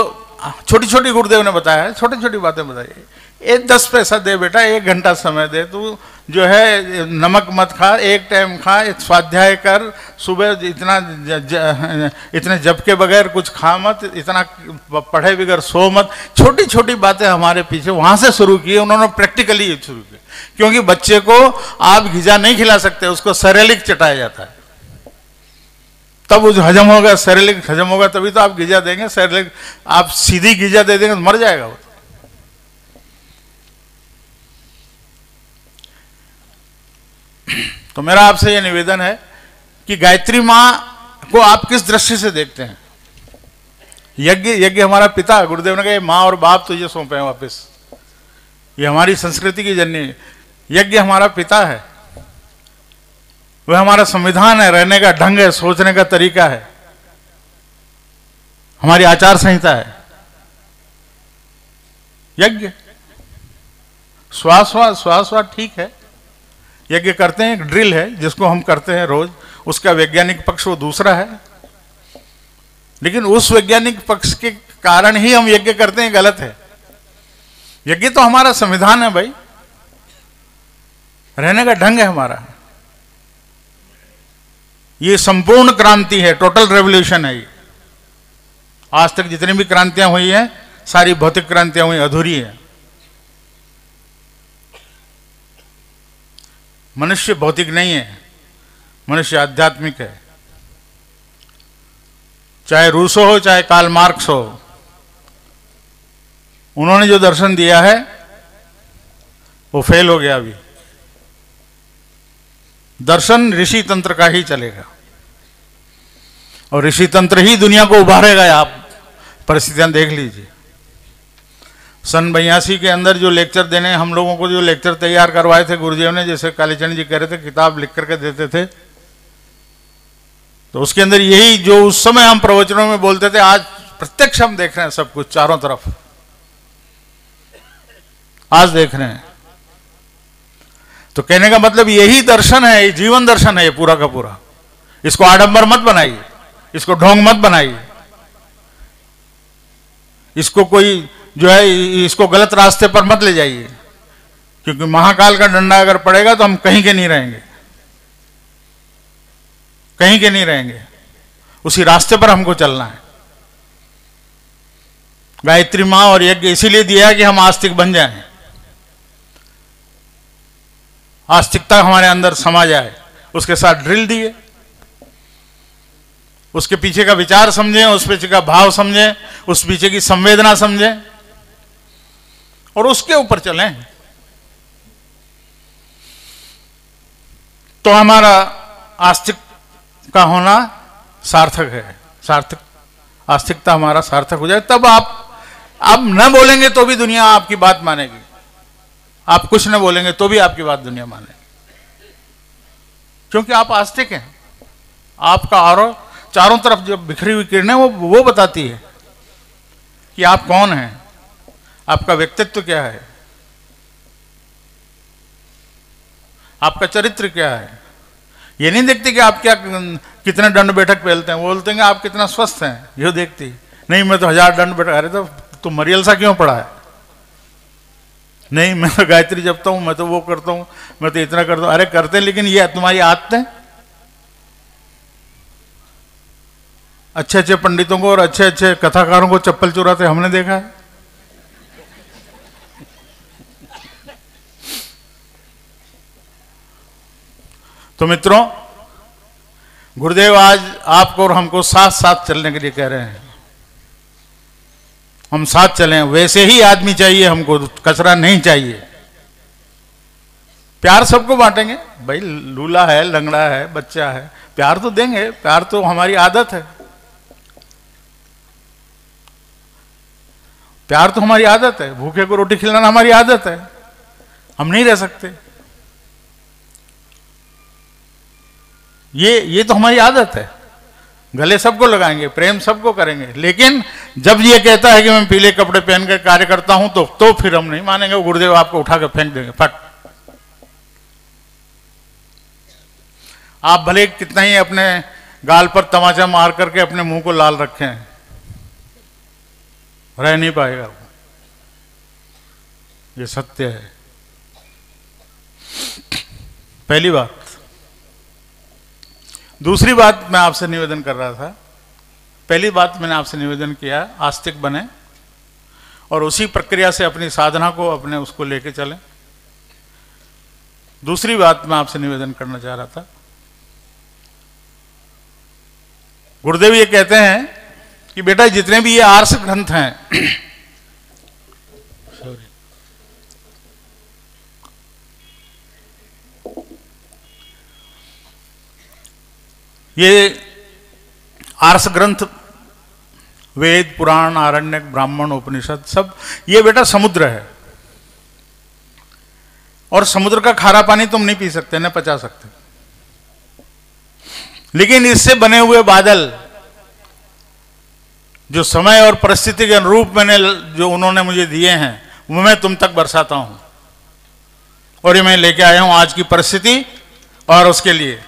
छोटी छोटी गुरुदेव ने बताया है, छोटी छोटी बातें बताई। एक 10 पैसा दे बेटा, 1 घंटा समय दे, तू जो है नमक मत खा, 1 टाइम खा, एक स्वाध्याय कर, सुबह इतने जप के बगैर कुछ खा मत, इतना पढ़े बगैर सो मत। छोटी छोटी बातें हमारे पीछे वहां से शुरू की, उन्होंने प्रैक्टिकली शुरू किया। क्योंकि बच्चे को आप घिजा नहीं खिला सकते, उसको सेरेलिक चटाया जाता है, तब वो हजम होगा, सेरेलिक हजम होगा तभी तो आप घिजा देंगे। सेरेलिक आप सीधी घिजा दे देंगे तो मर जाएगा वो। तो मेरा आपसे यह निवेदन है कि गायत्री माँ को आप किस दृष्टि से देखते हैं? यज्ञ हमारा पिता, गुरुदेव ने कहा माँ और बाप तुझे सौंपे हैं वापस, ये हमारी संस्कृति की जननी। यज्ञ हमारा पिता है, वह हमारा संविधान है, रहने का ढंग है, सोचने का तरीका है, हमारी आचार संहिता है। यज्ञ श्वास ठीक है, यज्ञ करते हैं, एक ड्रिल है जिसको हम करते हैं रोज, उसका वैज्ञानिक पक्ष वो दूसरा है। लेकिन उस वैज्ञानिक पक्ष के कारण ही हम यज्ञ करते हैं, गलत है। यज्ञ तो हमारा संविधान है भाई, रहने का ढंग है हमारा। ये संपूर्ण क्रांति है, टोटल रेवोल्यूशन है ये। आज तक जितनी भी क्रांतियां हुई हैं, सारी भौतिक क्रांतियां हुई, अधूरी है। मनुष्य भौतिक नहीं है, मनुष्य आध्यात्मिक है। चाहे रूसो हो, चाहे कार्ल मार्क्स हो, उन्होंने जो दर्शन दिया है वो फेल हो गया। अभी दर्शन ऋषि तंत्र का ही चलेगा, और ऋषि तंत्र ही दुनिया को उभारेगा। आप परिस्थितियां देख लीजिए। सन 82 के अंदर जो लेक्चर देने, हम लोगों को जो लेक्चर तैयार करवाए थे गुरुदेव ने, जैसे कालीचरण जी कह रहे थे किताब लिख करके देते थे, तो उसके अंदर यही जो उस समय हम प्रवचनों में बोलते थे, आज प्रत्यक्ष हम देख रहे हैं सब कुछ चारों तरफ। आज देख रहे हैं, तो कहने का मतलब यही दर्शन है, जीवन दर्शन है ये पूरा का पूरा। इसको आडंबर मत बनाइए, इसको ढोंग मत बनाइए, इसको कोई जो है इसको गलत रास्ते पर मत ले जाइए। क्योंकि महाकाल का डंडा अगर पड़ेगा तो हम कहीं के नहीं रहेंगे, कहीं के नहीं रहेंगे। उसी रास्ते पर हमको चलना है। गायत्री माँ और यज्ञ इसीलिए दिया है कि हम आस्तिक बन जाएं, आस्तिकता हमारे अंदर समा जाए। उसके साथ ड्रिल दिए, उसके पीछे का विचार समझें, उस पीछे का भाव समझें, उस पीछे की संवेदना समझें और उसके ऊपर चलें। तो हमारा आस्तिक का होना सार्थक है, सार्थक आस्तिकता हमारा सार्थक हो जाए। तब आप न बोलेंगे तो भी दुनिया आपकी बात मानेगी, आप कुछ न बोलेंगे तो भी आपकी बात दुनिया मानेगी, क्योंकि आप आस्तिक हैं। आपका और चारों तरफ जो बिखरी हुई किरणें वो बताती है कि आप कौन हैं, आपका व्यक्तित्व क्या है, आपका चरित्र क्या है। ये नहीं देखती कि आप क्या कितने दंड बैठक पहलते हैं, बोलते हैं आप कितना स्वस्थ हैं, ये देखती नहीं। मैं तो 1000 दंड बैठक, अरे तो तुम मरियल सा क्यों पड़ा है? नहीं मैं तो गायत्री जपता हूं, मैं तो वो करता हूं, मैं तो इतना करता हूं। अरे करते हैं, लेकिन ये तुम्हारी आदतें। अच्छे अच्छे पंडितों को और अच्छे अच्छे कथाकारों को चप्पल चुराते हमने देखा है। तो मित्रों, गुरुदेव आज आपको और हमको साथ साथ चलने के लिए कह रहे हैं। हम साथ चलें, वैसे ही आदमी चाहिए हमको, कचरा नहीं चाहिए। प्यार सबको बांटेंगे भाई, लूला है, लंगड़ा है, बच्चा है, प्यार तो देंगे, प्यार तो हमारी आदत है, प्यार तो हमारी आदत है, भूखे को रोटी खिलाना हमारी आदत है, हम नहीं रह सकते, ये तो हमारी आदत है। गले सबको लगाएंगे, प्रेम सबको करेंगे, लेकिन जब ये कहता है कि मैं पीले कपड़े पहनकर कार्य करता हूं तो फिर हम नहीं मानेंगे, गुरुदेव आपको उठा कर फेंक देंगे, फट। आप भले कितना ही अपने गाल पर तमाचा मार करके अपने मुंह को लाल रखें, रह नहीं पाएगा वो, ये सत्य है। पहली बात। दूसरी बात मैं आपसे निवेदन कर रहा था, पहली बात मैंने आपसे निवेदन किया आस्तिक बने और उसी प्रक्रिया से अपनी साधना को अपने उसको लेके चलें। दूसरी बात मैं आपसे निवेदन करना चाह रहा था, गुरुदेव ये कहते हैं कि बेटा जितने भी ये आर्ष ग्रंथ हैं ये आर्ष ग्रंथ, वेद, पुराण, आरण्यक, ब्राह्मण, उपनिषद, सब ये बेटा समुद्र है और समुद्र का खारा पानी तुम नहीं पी सकते, न पचा सकते, लेकिन इससे बने हुए बादल जो समय और परिस्थिति के अनुरूप जो उन्होंने मुझे दिए हैं वो मैं तुम तक बरसाता हूं और ये मैं लेके आया हूं आज की परिस्थिति और उसके लिए।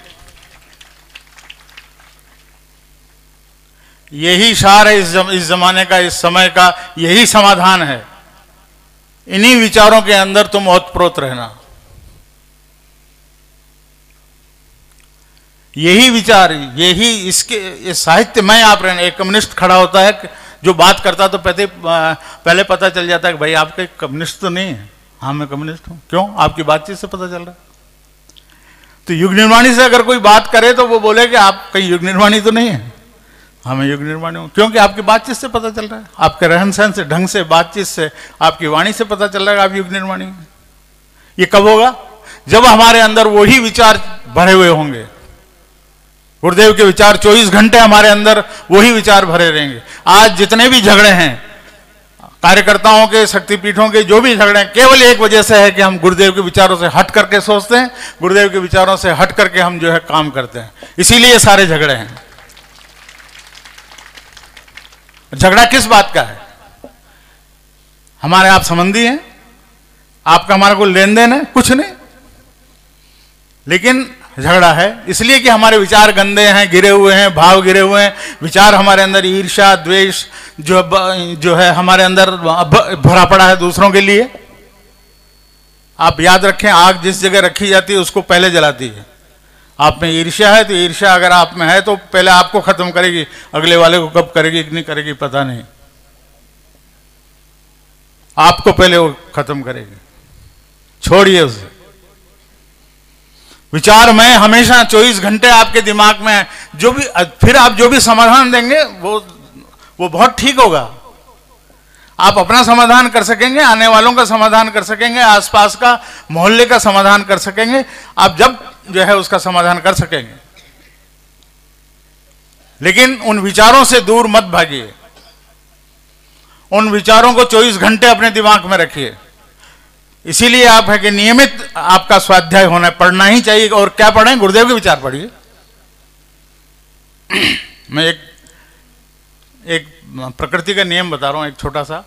यही सार है इस जमाने का, इस समय का, यही समाधान है। इन्हीं विचारों के अंदर तुम ओतप्रोत रहना, यही विचार, यही इसके साहित्य में आप रहना। एक कम्युनिस्ट खड़ा होता है जो बात करता तो पहले पता चल जाता है कि भाई आप कहीं कम्युनिस्ट तो नहीं है। हाँ मैं कम्युनिस्ट हूं। क्यों? आपकी बातचीत से पता चल रहा है। तो युग निर्माणी से अगर कोई बात करे तो वो बोले कि आप कहीं युग निर्माणी तो नहीं है। हाँ मैं युग निर्माणी हूं, क्योंकि आपकी बातचीत से पता चल रहा है, आपके रहन सहन से, ढंग से, बातचीत से, आपकी वाणी से पता चल रहा है कि आप युग निर्माणी हैं। ये कब होगा? जब हमारे अंदर वही विचार भरे हुए होंगे। गुरुदेव के विचार 24 घंटे हमारे अंदर वही विचार भरे रहेंगे। आज जितने भी झगड़े हैं कार्यकर्ताओं के, शक्तिपीठों के, जो भी झगड़े हैं, केवल एक वजह से है कि हम गुरुदेव के विचारों से हट करके सोचते हैं, गुरुदेव के विचारों से हट करके हम जो है काम करते हैं, इसीलिए ये सारे झगड़े हैं। झगड़ा किस बात का है? हमारे आप संबंधी हैं, आपका हमारा कोई लेन देन है? कुछ नहीं, लेकिन झगड़ा है इसलिए कि हमारे विचार गंदे हैं, गिरे हुए हैं, भाव गिरे हुए हैं, विचार हमारे अंदर ईर्ष्या, द्वेष जो है हमारे अंदर भरा पड़ा है दूसरों के लिए। आप याद रखें, आग जिस जगह रखी जाती है उसको पहले जलाती है। आप में ईर्ष्या है तो ईर्ष्या अगर आप में है तो पहले आपको खत्म करेगी, अगले वाले को कब करेगी कि नहीं करेगी पता नहीं, आपको पहले वो खत्म करेगी। छोड़िए उसे। विचार में हमेशा 24 घंटे आपके दिमाग में है, जो भी फिर आप जो भी समाधान देंगे वो बहुत ठीक होगा। आप अपना समाधान कर सकेंगे, आने वालों का समाधान कर सकेंगे, आसपास का, मोहल्ले का समाधान कर सकेंगे। आप जब जो है उसका समाधान कर सकेंगे, लेकिन उन विचारों से दूर मत भागिए। उन विचारों को 24 घंटे अपने दिमाग में रखिए। इसीलिए आप है कि नियमित आपका स्वाध्याय होना, पढ़ना ही चाहिए। और क्या पढ़ें? गुरुदेव के विचार पढ़िए। मैं एक प्रकृति का नियम बता रहा हूं, एक छोटा सा।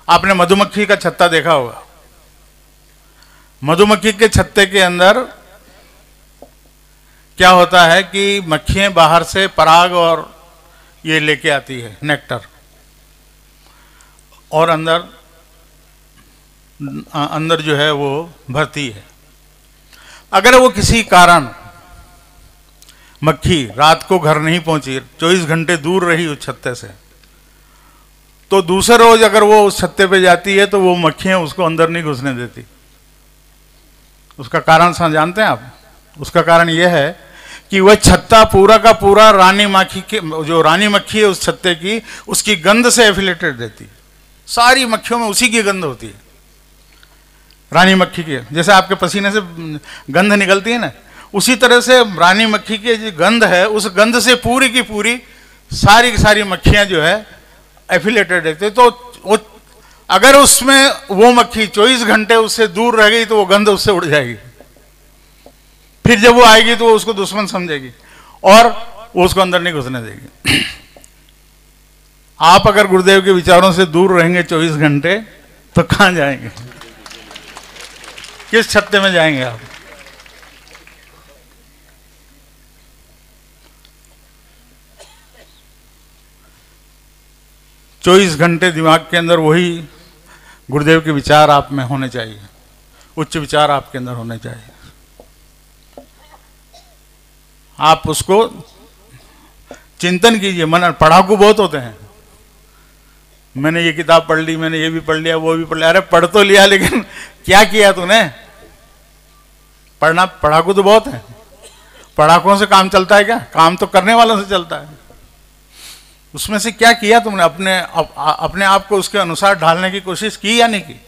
आपने मधुमक्खी का छत्ता देखा होगा। मधुमक्खी के छत्ते के अंदर क्या होता है कि मक्खियां बाहर से पराग और ये लेके आती है, नेक्टर, और अंदर जो है वो भरती है। अगर वो किसी कारण मक्खी रात को घर नहीं पहुंची, 24 घंटे दूर रही उस छत्ते से, तो दूसरे रोज अगर वो उस छत्ते पे जाती है तो वो मक्खियां उसको अंदर नहीं घुसने देती। उसका कारण जानते हैं आप? उसका कारण यह है कि वह छत्ता पूरा का पूरा रानी मक्खी के, जो रानी मक्खी है उस छत्ते की, उसकी गंध से एफिलेटेड रहती है। सारी मक्खियों में उसी की गंध होती है। रानी मक्खी की, जैसे आपके पसीने से गंध निकलती है ना, उसी तरह से रानी मक्खी की जो गंध है, उस गंध से पूरी की पूरी सारी की सारी मक्खियां जो है एफिलेटेड रहती है। तो वो अगर उसमें वो मक्खी 24 घंटे उससे दूर रह गई तो वो गंध उससे उड़ जाएगी। फिर जब वो आएगी तो वो उसको दुश्मन समझेगी और वो उसको अंदर नहीं घुसने देगी। आप अगर गुरुदेव के विचारों से दूर रहेंगे 24 घंटे तो कहां जाएंगे, किस छत्ते में जाएंगे आप? चौबीस घंटे दिमाग के अंदर वही गुरुदेव के विचार आप में होने चाहिए, उच्च विचार आपके अंदर होने चाहिए। आप उसको चिंतन कीजिए। मन पढ़ाकू बहुत होते हैं, मैंने ये किताब पढ़ ली, मैंने ये भी पढ़ लिया, वो भी पढ़ लिया। अरे पढ़ तो लिया, लेकिन क्या किया तूने? पढ़ाकू तो बहुत है, पढ़ाकुओं से काम चलता है क्या? काम तो करने वालों से चलता है। उसमें से क्या किया तुमने? अपने आप को उसके अनुसार ढालने की कोशिश की या नहीं की?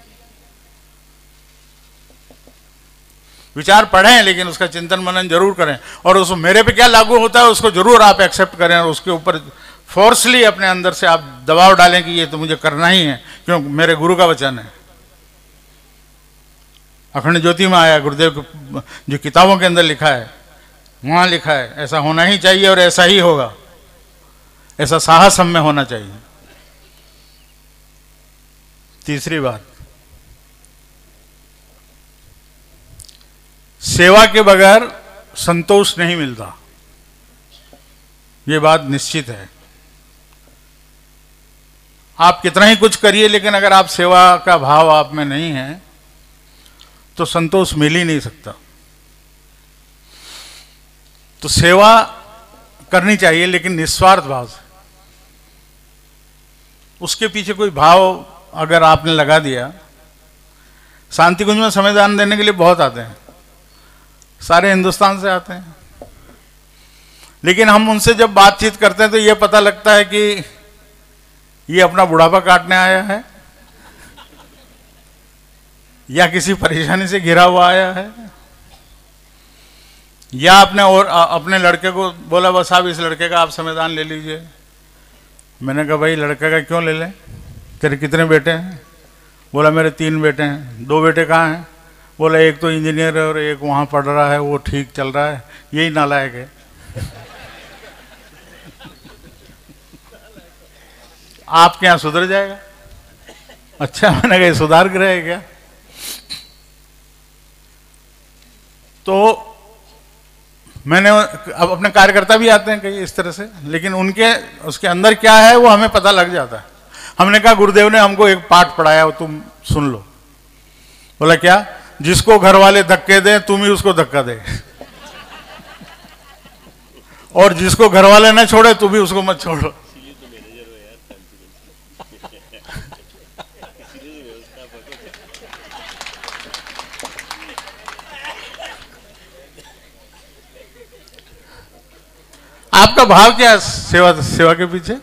विचार पढ़ें, लेकिन उसका चिंतन मनन जरूर करें, और उस मेरे पे क्या लागू होता है उसको जरूर आप एक्सेप्ट करें, और उसके ऊपर फोर्सली अपने अंदर से आप दबाव डालें कि ये तो मुझे करना ही है, क्यों? मेरे गुरु का वचन है। अखंड ज्योति में आया, गुरुदेव जो किताबों के अंदर लिखा है वहां लिखा है ऐसा होना ही चाहिए और ऐसा ही होगा। ऐसा साहस हम में होना चाहिए। तीसरी बात, सेवा के बगैर संतोष नहीं मिलता, यह बात निश्चित है। आप कितना ही कुछ करिए, लेकिन अगर आप सेवा का भाव आप में नहीं है तो संतोष मिल ही नहीं सकता। तो सेवा करनी चाहिए, लेकिन निस्वार्थ भाव से। उसके पीछे कोई भाव अगर आपने लगा दिया, शांति कुंज में समयदान देने के लिए बहुत आते हैं, सारे हिंदुस्तान से आते हैं, लेकिन हम उनसे जब बातचीत करते हैं तो यह पता लगता है कि ये अपना बुढ़ापा काटने आया है या किसी परेशानी से घिरा हुआ आया है, या आपने और अपने लड़के को बोला बस आप इस लड़के का आप समयदान ले लीजिए। मैंने कहा भाई लड़के का क्यों ले लें, तेरे कितने बेटे हैं? बोला मेरे 3 बेटे हैं। 2 बेटे कहाँ हैं? बोला एक तो इंजीनियर है और एक वहाँ पढ़ रहा है, वो ठीक चल रहा है। यही नालायक है। आपके यहाँ सुधर जाएगा? अच्छा, मैंने कहा सुधार गृह है क्या? तो मैंने अब अपने कार्यकर्ता भी आते हैं कई इस तरह से, लेकिन उनके उसके अंदर क्या है वो हमें पता लग जाता है। हमने कहा गुरुदेव ने हमको एक पाठ पढ़ाया, वो तुम सुन लो। बोला क्या? जिसको घर वाले धक्के दें तुम ही उसको धक्का दे, और जिसको घर वाले न छोड़े तुम भी उसको मत छोड़ो। आपका भाव क्या है सेवा के पीछे?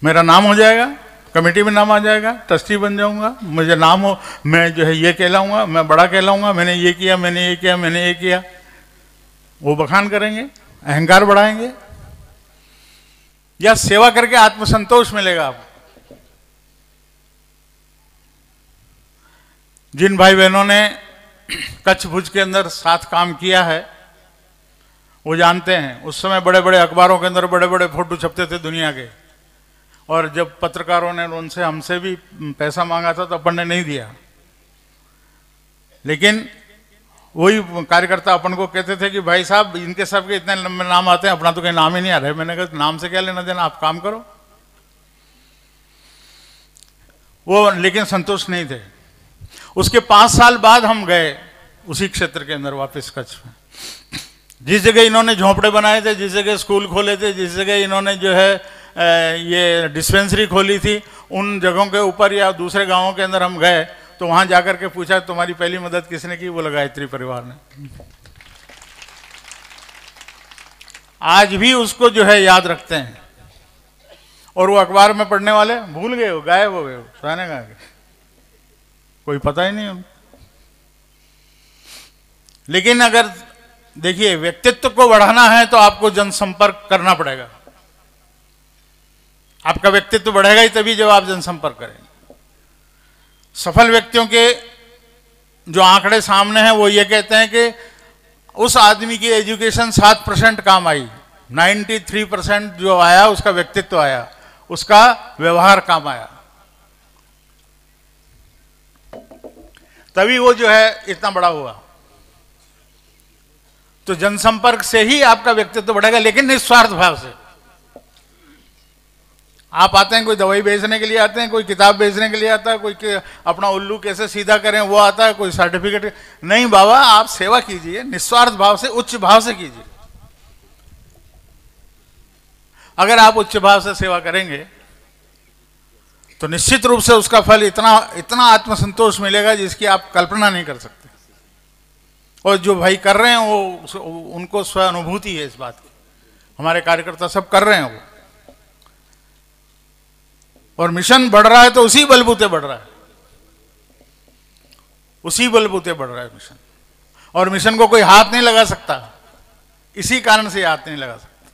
मेरा नाम हो जाएगा, कमेटी में नाम आ जाएगा, ट्रस्टी बन जाऊंगा, मुझे नाम हो, मैं जो है ये कहलाऊंगा, मैं बड़ा कहलाऊंगा, मैंने ये किया, मैंने ये किया, मैंने ये किया। वो बखान करेंगे, अहंकार बढ़ाएंगे। या सेवा करके आत्मसंतोष मिलेगा आपको। जिन भाई बहनों ने कच्छ भुज के अंदर साथ काम किया है वो जानते हैं, उस समय बड़े बड़े अखबारों के अंदर बड़े बड़े फोटो छपते थे दुनिया के, और जब पत्रकारों ने उनसे हमसे भी पैसा मांगा था तो अपन ने नहीं दिया, लेकिन वही कार्यकर्ता अपन को कहते थे कि भाई साहब इनके सबके इतने लंबे नाम आते हैं, अपना तो कहीं नाम ही नहीं आ रहा है। मैंने कहा नाम से क्या लेना देना, आप काम करो। वो लेकिन संतुष्ट नहीं थे। उसके 5 साल बाद हम गए उसी क्षेत्र के अंदर वापस कच्छ में। जिस जगह इन्होंने झोंपड़े बनाए थे, जिस जगह स्कूल खोले थे, जिस जगह इन्होंने जो है ये डिस्पेंसरी खोली थी, उन जगहों के ऊपर या दूसरे गांवों के अंदर हम गए तो वहां जाकर के पूछा तुम्हारी पहली मदद किसने की? बोला गायत्री परिवार ने। आज भी उसको जो है याद रखते हैं, और वो अखबार में पढ़ने वाले भूल गए, हो गायब हो गए, कोई पता ही नहीं उनको। लेकिन अगर देखिए व्यक्तित्व को बढ़ाना है तो आपको जनसंपर्क करना पड़ेगा। आपका व्यक्तित्व बढ़ेगा ही तभी जब आप जनसंपर्क करेंगे। सफल व्यक्तियों के जो आंकड़े सामने हैं वो ये कहते हैं कि उस आदमी की एजुकेशन 7% काम आई, 93% जो आया उसका व्यक्तित्व आया, उसका व्यवहार काम आया, तभी वो जो है इतना बड़ा हुआ। तो जनसंपर्क से ही आपका व्यक्तित्व बढ़ेगा, लेकिन निस्वार्थ भाव से। आप आते हैं, कोई दवाई बेचने के लिए आते हैं, कोई किताब बेचने के लिए आता है, कोई अपना उल्लू कैसे सीधा करें वो आता है, कोई सर्टिफिकेट नहीं। बाबा आप सेवा कीजिए निस्वार्थ भाव से, उच्च भाव से कीजिए। अगर आप उच्च भाव से सेवा करेंगे तो निश्चित रूप से उसका फल इतना आत्मसंतोष मिलेगा जिसकी आप कल्पना नहीं कर सकते। और जो भाई कर रहे हैं वो उनको स्व अनुभूति है इस बात की। हमारे कार्यकर्ता सब कर रहे हैं वो, और मिशन बढ़ रहा है तो उसी बलबूते बढ़ रहा है, उसी बलबूते बढ़ रहा है मिशन। और मिशन को कोई हाथ नहीं लगा सकता, इसी कारण से हाथ नहीं लगा सकता,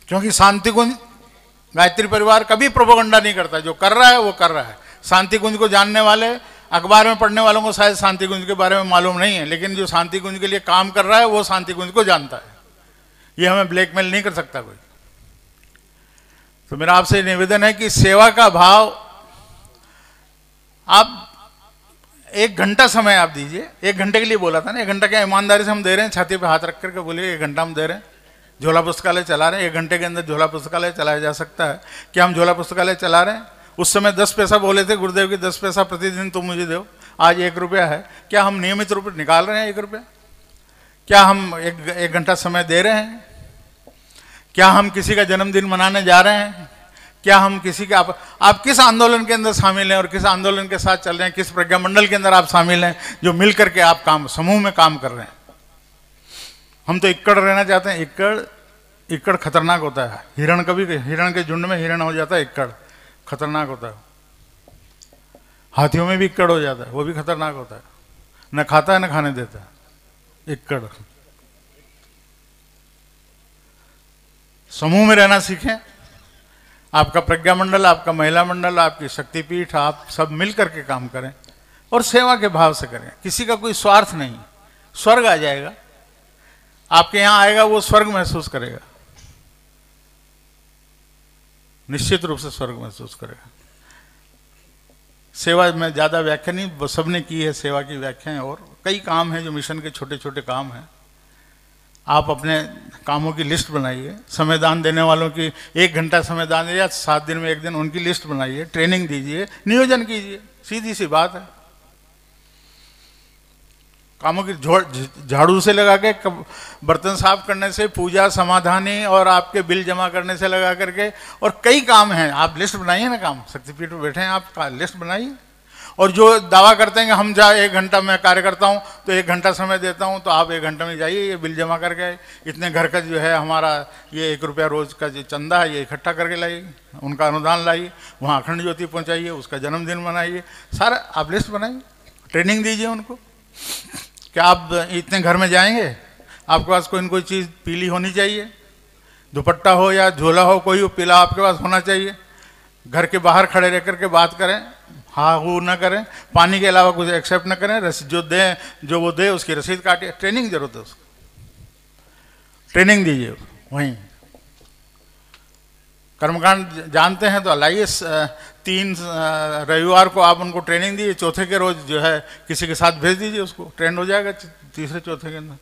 क्योंकि शांति कुंज गायत्री परिवार कभी प्रोपेगेंडा नहीं करता। जो कर रहा है वो कर रहा है। शांति कुंज को जानने वाले, अखबार में पढ़ने वालों को शायद शांति कुंज के बारे में मालूम नहीं है, लेकिन जो शांति कुंज के लिए काम कर रहा है वो शांति कुंज को जानता है। ये हमें ब्लैकमेल नहीं कर सकता कोई। तो मेरा आपसे निवेदन है कि सेवा का भाव आप 1 घंटा समय आप दीजिए। 1 घंटे के लिए बोला था ना, 1 घंटा क्या ईमानदारी से हम दे रहे हैं, छाती पे हाथ रख करके बोलिए 1 घंटा हम दे रहे हैं। झोला पुस्तकालय चला रहे हैं, 1 घंटे के अंदर झोला पुस्तकालय चलाया जा सकता है। क्या हम झोला पुस्तकालय चला रहे हैं? उस समय 10 पैसा बोले थे गुरुदेव की, 10 पैसा प्रतिदिन तुम मुझे दो, आज 1 रुपया है। क्या हम नियमित रूप से निकाल रहे हैं 1 रुपया? क्या हम 1 घंटा समय दे रहे हैं? क्या हम किसी का जन्मदिन मनाने जा रहे हैं? क्या हम किसी का आप किस आंदोलन के अंदर शामिल हैं और किस आंदोलन के साथ चल रहे हैं? किस प्रज्ञा मंडल के अंदर आप शामिल हैं जो मिल करके आप काम समूह में काम कर रहे हैं? हम तो इक्कड़ रहना चाहते हैं। इक्कड़ खतरनाक होता है। हिरण के झुंड में हिरण हो जाता है, इक्कड़ खतरनाक होता है। हाथियों में भी इक्कड़ हो जाता है, वो भी खतरनाक होता है। न खाता है न खाने देता है इक्कड़। समूह में रहना सीखें। आपका प्रज्ञा मंडल, आपका महिला मंडल, आपकी शक्तिपीठ, आप सब मिल करके काम करें और सेवा के भाव से करें। किसी का कोई स्वार्थ नहीं। स्वर्ग आ जाएगा, आपके यहां आएगा, वो स्वर्ग महसूस करेगा, निश्चित रूप से स्वर्ग महसूस करेगा। सेवा में ज्यादा व्याख्या नहीं, सबने की है सेवा की व्याख्याएं, और कई काम हैं जो मिशन के छोटे छोटे काम हैं। आप अपने कामों की लिस्ट बनाइए। समय दान देने वालों की 1 घंटा समय दान दिया, 7 दिन में 1 दिन, उनकी लिस्ट बनाइए, ट्रेनिंग दीजिए, नियोजन कीजिए। सीधी सी बात है। कामों की झाड़ू से लगा के, बर्तन साफ करने से, पूजा समाधानी और आपके बिल जमा करने से लगा करके, और कई काम हैं। आप लिस्ट बनाइए ना काम। शक्तिपीठ में बैठे हैं आप, लिस्ट बनाइए। और जो दावा करते हैं कि हम 1 घंटा मैं कार्य करता हूँ तो 1 घंटा समय देता हूँ, तो आप 1 घंटे में जाइए, ये बिल जमा करके इतने घर का जो है हमारा ये 1 रुपया रोज का जो चंदा है ये इकट्ठा करके लाइए, उनका अनुदान लाइए, वहाँ अखंड ज्योति पहुँचाइए, उसका जन्मदिन मनाइए, सारा आप लिस्ट बनाइए, ट्रेनिंग दीजिए उनको। क्या आप इतने घर में जाएंगे, आपके पास कोई न कोई चीज़ पीली होनी चाहिए, दुपट्टा हो या झोला हो, कोई पीला आपके पास होना चाहिए। घर के बाहर खड़े रह करके बात करें, हाँ वो ना करें, पानी के अलावा कुछ एक्सेप्ट ना करें, जो वो दे उसकी रसीद काटिए। ट्रेनिंग जरूरत है उसको, ट्रेनिंग दीजिए। वहीं कर्मकांड जानते हैं तो लाइए, 3 रविवार को आप उनको ट्रेनिंग दीजिए, चौथे के रोज जो है किसी के साथ भेज दीजिए, उसको ट्रेंड हो जाएगा 3रे चौथे के अंदर।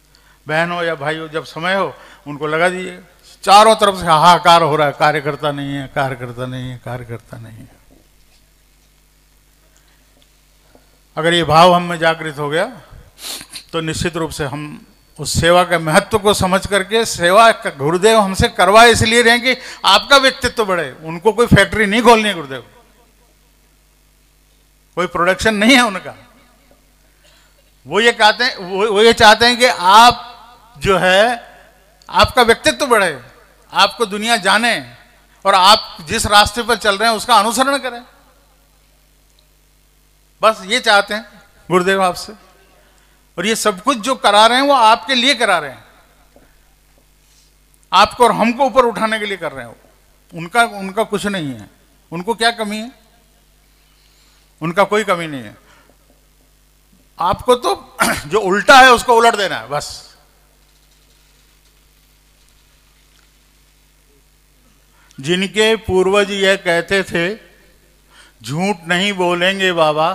बहन हो या भाई हो, जब समय हो उनको लगा दीजिए। चारों तरफ से हाहाकार हो रहा है, कार्यकर्ता नहीं है, कार्यकर्ता नहीं है, कार्यकर्ता नहीं है। अगर ये भाव हम में जागृत हो गया तो निश्चित रूप से हम उस सेवा के महत्व को समझ करके, सेवा का गुरुदेव हमसे करवाए इसलिए रहे कि आपका व्यक्तित्व बढ़े। उनको कोई फैक्ट्री नहीं खोलनी है गुरुदेव, कोई प्रोडक्शन नहीं है उनका। वो ये चाहते हैं कि आप जो है आपका व्यक्तित्व बढ़े, आपको दुनिया जाने और आप जिस रास्ते पर चल रहे हैं उसका अनुसरण करें। बस ये चाहते हैं गुरुदेव आपसे। और ये सब कुछ जो करा रहे हैं वो आपके लिए करा रहे हैं, आपको और हमको ऊपर उठाने के लिए कर रहे हैं। उनका कुछ नहीं है, उनको क्या कमी है? उनका कोई कमी नहीं है। आपको तो जो उल्टा है उसको उलट देना है बस। जिनके पूर्वज यह कहते थे झूठ नहीं बोलेंगे बाबा,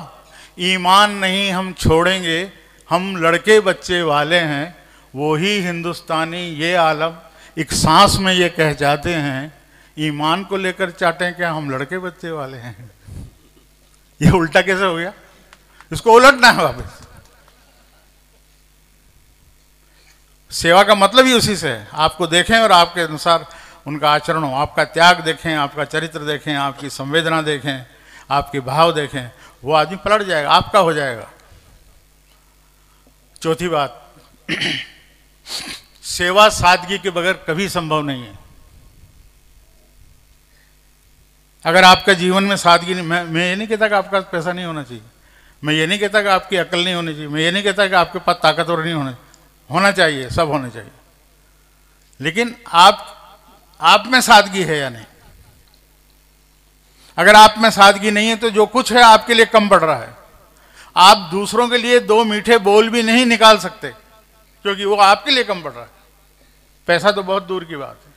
ईमान नहीं हम छोड़ेंगे, हम लड़के बच्चे वाले हैं, वो ही हिंदुस्तानी ये आलम एक सांस में ये कह जाते हैं, ईमान को लेकर चाटें क्या हम लड़के बच्चे वाले हैं। ये उल्टा कैसे हो गया? इसको उलटना है वापस। सेवा का मतलब ही उसी से है, आपको देखें और आपके अनुसार उनका आचरण हो, आपका त्याग देखें, आपका चरित्र देखें, आपकी संवेदना देखें, आपके भाव देखें, वो आदमी पलट जाएगा, आपका हो जाएगा। चौथी बात, सेवा सादगी के बगैर कभी संभव नहीं है। अगर आपका जीवन में सादगी नहीं, मैं ये नहीं कहता कि आपका पैसा नहीं होना चाहिए, मैं ये नहीं कहता कि आपकी अकल नहीं होनी चाहिए, मैं ये नहीं कहता कि आपके पास ताकतवर नहीं होना चाहिए, सब होना चाहिए, लेकिन आप में सादगी है या नहीं? अगर आप में सादगी नहीं है तो जो कुछ है आपके लिए कम पड़ रहा है। आप दूसरों के लिए दो मीठे बोल भी नहीं निकाल सकते क्योंकि वो आपके लिए कम पड़ रहा है। पैसा तो बहुत दूर की बात है,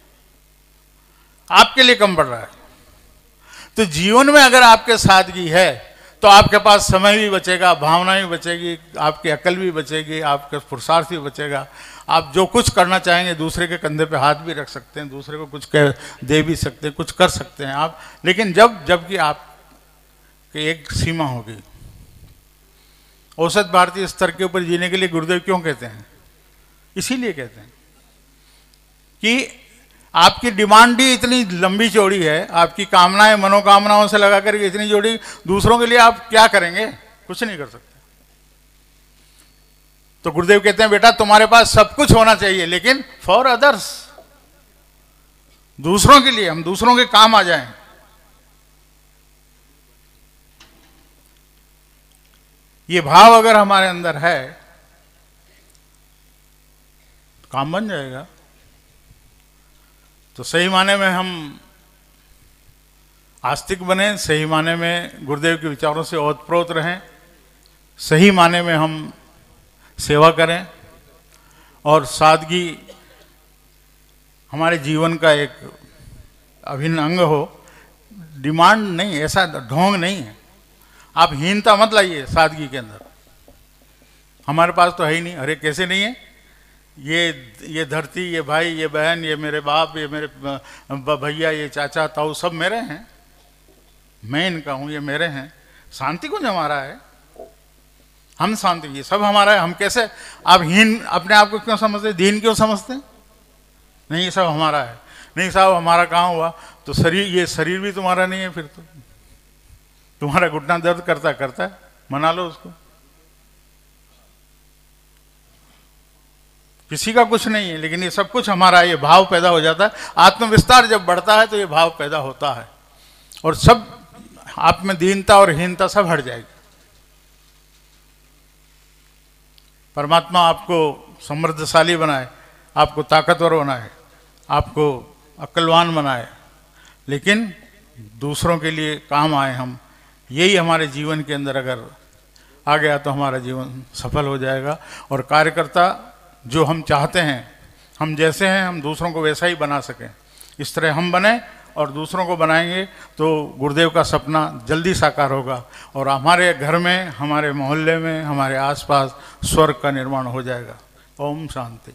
आपके लिए कम पड़ रहा है। तो जीवन में अगर आपके सादगी है तो आपके पास समय भी बचेगा, भावना भी बचेगी, आपकी अकल भी बचेगी, आपका पुरुषार्थ भी बचेगा। आप जो कुछ करना चाहेंगे दूसरे के कंधे पे हाथ भी रख सकते हैं, दूसरे को कुछ कह दे भी सकते हैं, कुछ कर सकते हैं आप, लेकिन जबकि आपकी एक सीमा होगी। औसत भारतीय स्तर के ऊपर जीने के लिए गुरुदेव क्यों कहते हैं? इसीलिए कहते हैं कि आपकी डिमांड ही इतनी लंबी चौड़ी है, आपकी कामनाएं मनोकामनाओं से लगा करके इतनी जोड़ी, दूसरों के लिए आप क्या करेंगे? कुछ नहीं कर सकते। तो गुरुदेव कहते हैं बेटा तुम्हारे पास सब कुछ होना चाहिए, लेकिन फॉर अदर्स, दूसरों के लिए, हम दूसरों के काम आ जाएं। ये भाव अगर हमारे अंदर है काम बन जाएगा। तो सही माने में हम आस्तिक बने, सही माने में गुरुदेव के विचारों से ओतप्रोत रहें, सही माने में हम सेवा करें और सादगी हमारे जीवन का एक अभिन्न अंग हो। डिमांड नहीं, ऐसा ढोंग नहीं है। आप हीनता मत लाइए सादगी के अंदर, हमारे पास तो है ही नहीं। अरे कैसे नहीं है? ये धरती, ये भाई, ये बहन, ये मेरे बाप, ये मेरे भैया, ये चाचा ताऊ सब मेरे हैं, मैं इनका हूँ, ये मेरे हैं। शांति कुंज हमारा है, हम शांति, ये सब हमारा है। हम कैसे, आप हीन अपने आप को क्यों समझते, दीन क्यों समझते? नहीं, ये सब हमारा है। नहीं साहब हमारा कहाँ हुआ? तो शरीर, ये शरीर भी तुम्हारा नहीं है, फिर तो तुम्हारा घुटना दर्द करता है, मना लो उसको। किसी का कुछ नहीं है, लेकिन ये सब कुछ हमारा है। ये भाव पैदा हो जाता है, आत्मविस्तार जब बढ़ता है तो ये भाव पैदा होता है और सब आप में दीनता और हीनता सब हट जाएगी। परमात्मा आपको समृद्धशाली बनाए, आपको ताकतवर बनाए, आपको अक्लवान बनाए, लेकिन दूसरों के लिए काम आए हम। यही हमारे जीवन के अंदर अगर आ गया तो हमारा जीवन सफल हो जाएगा। और कार्यकर्ता जो हम चाहते हैं, हम जैसे हैं हम दूसरों को वैसा ही बना सकें, इस तरह हम बने और दूसरों को बनाएंगे तो गुरुदेव का सपना जल्दी साकार होगा और हमारे घर में, हमारे मोहल्ले में, हमारे आसपास स्वर्ग का निर्माण हो जाएगा। ओम शांति।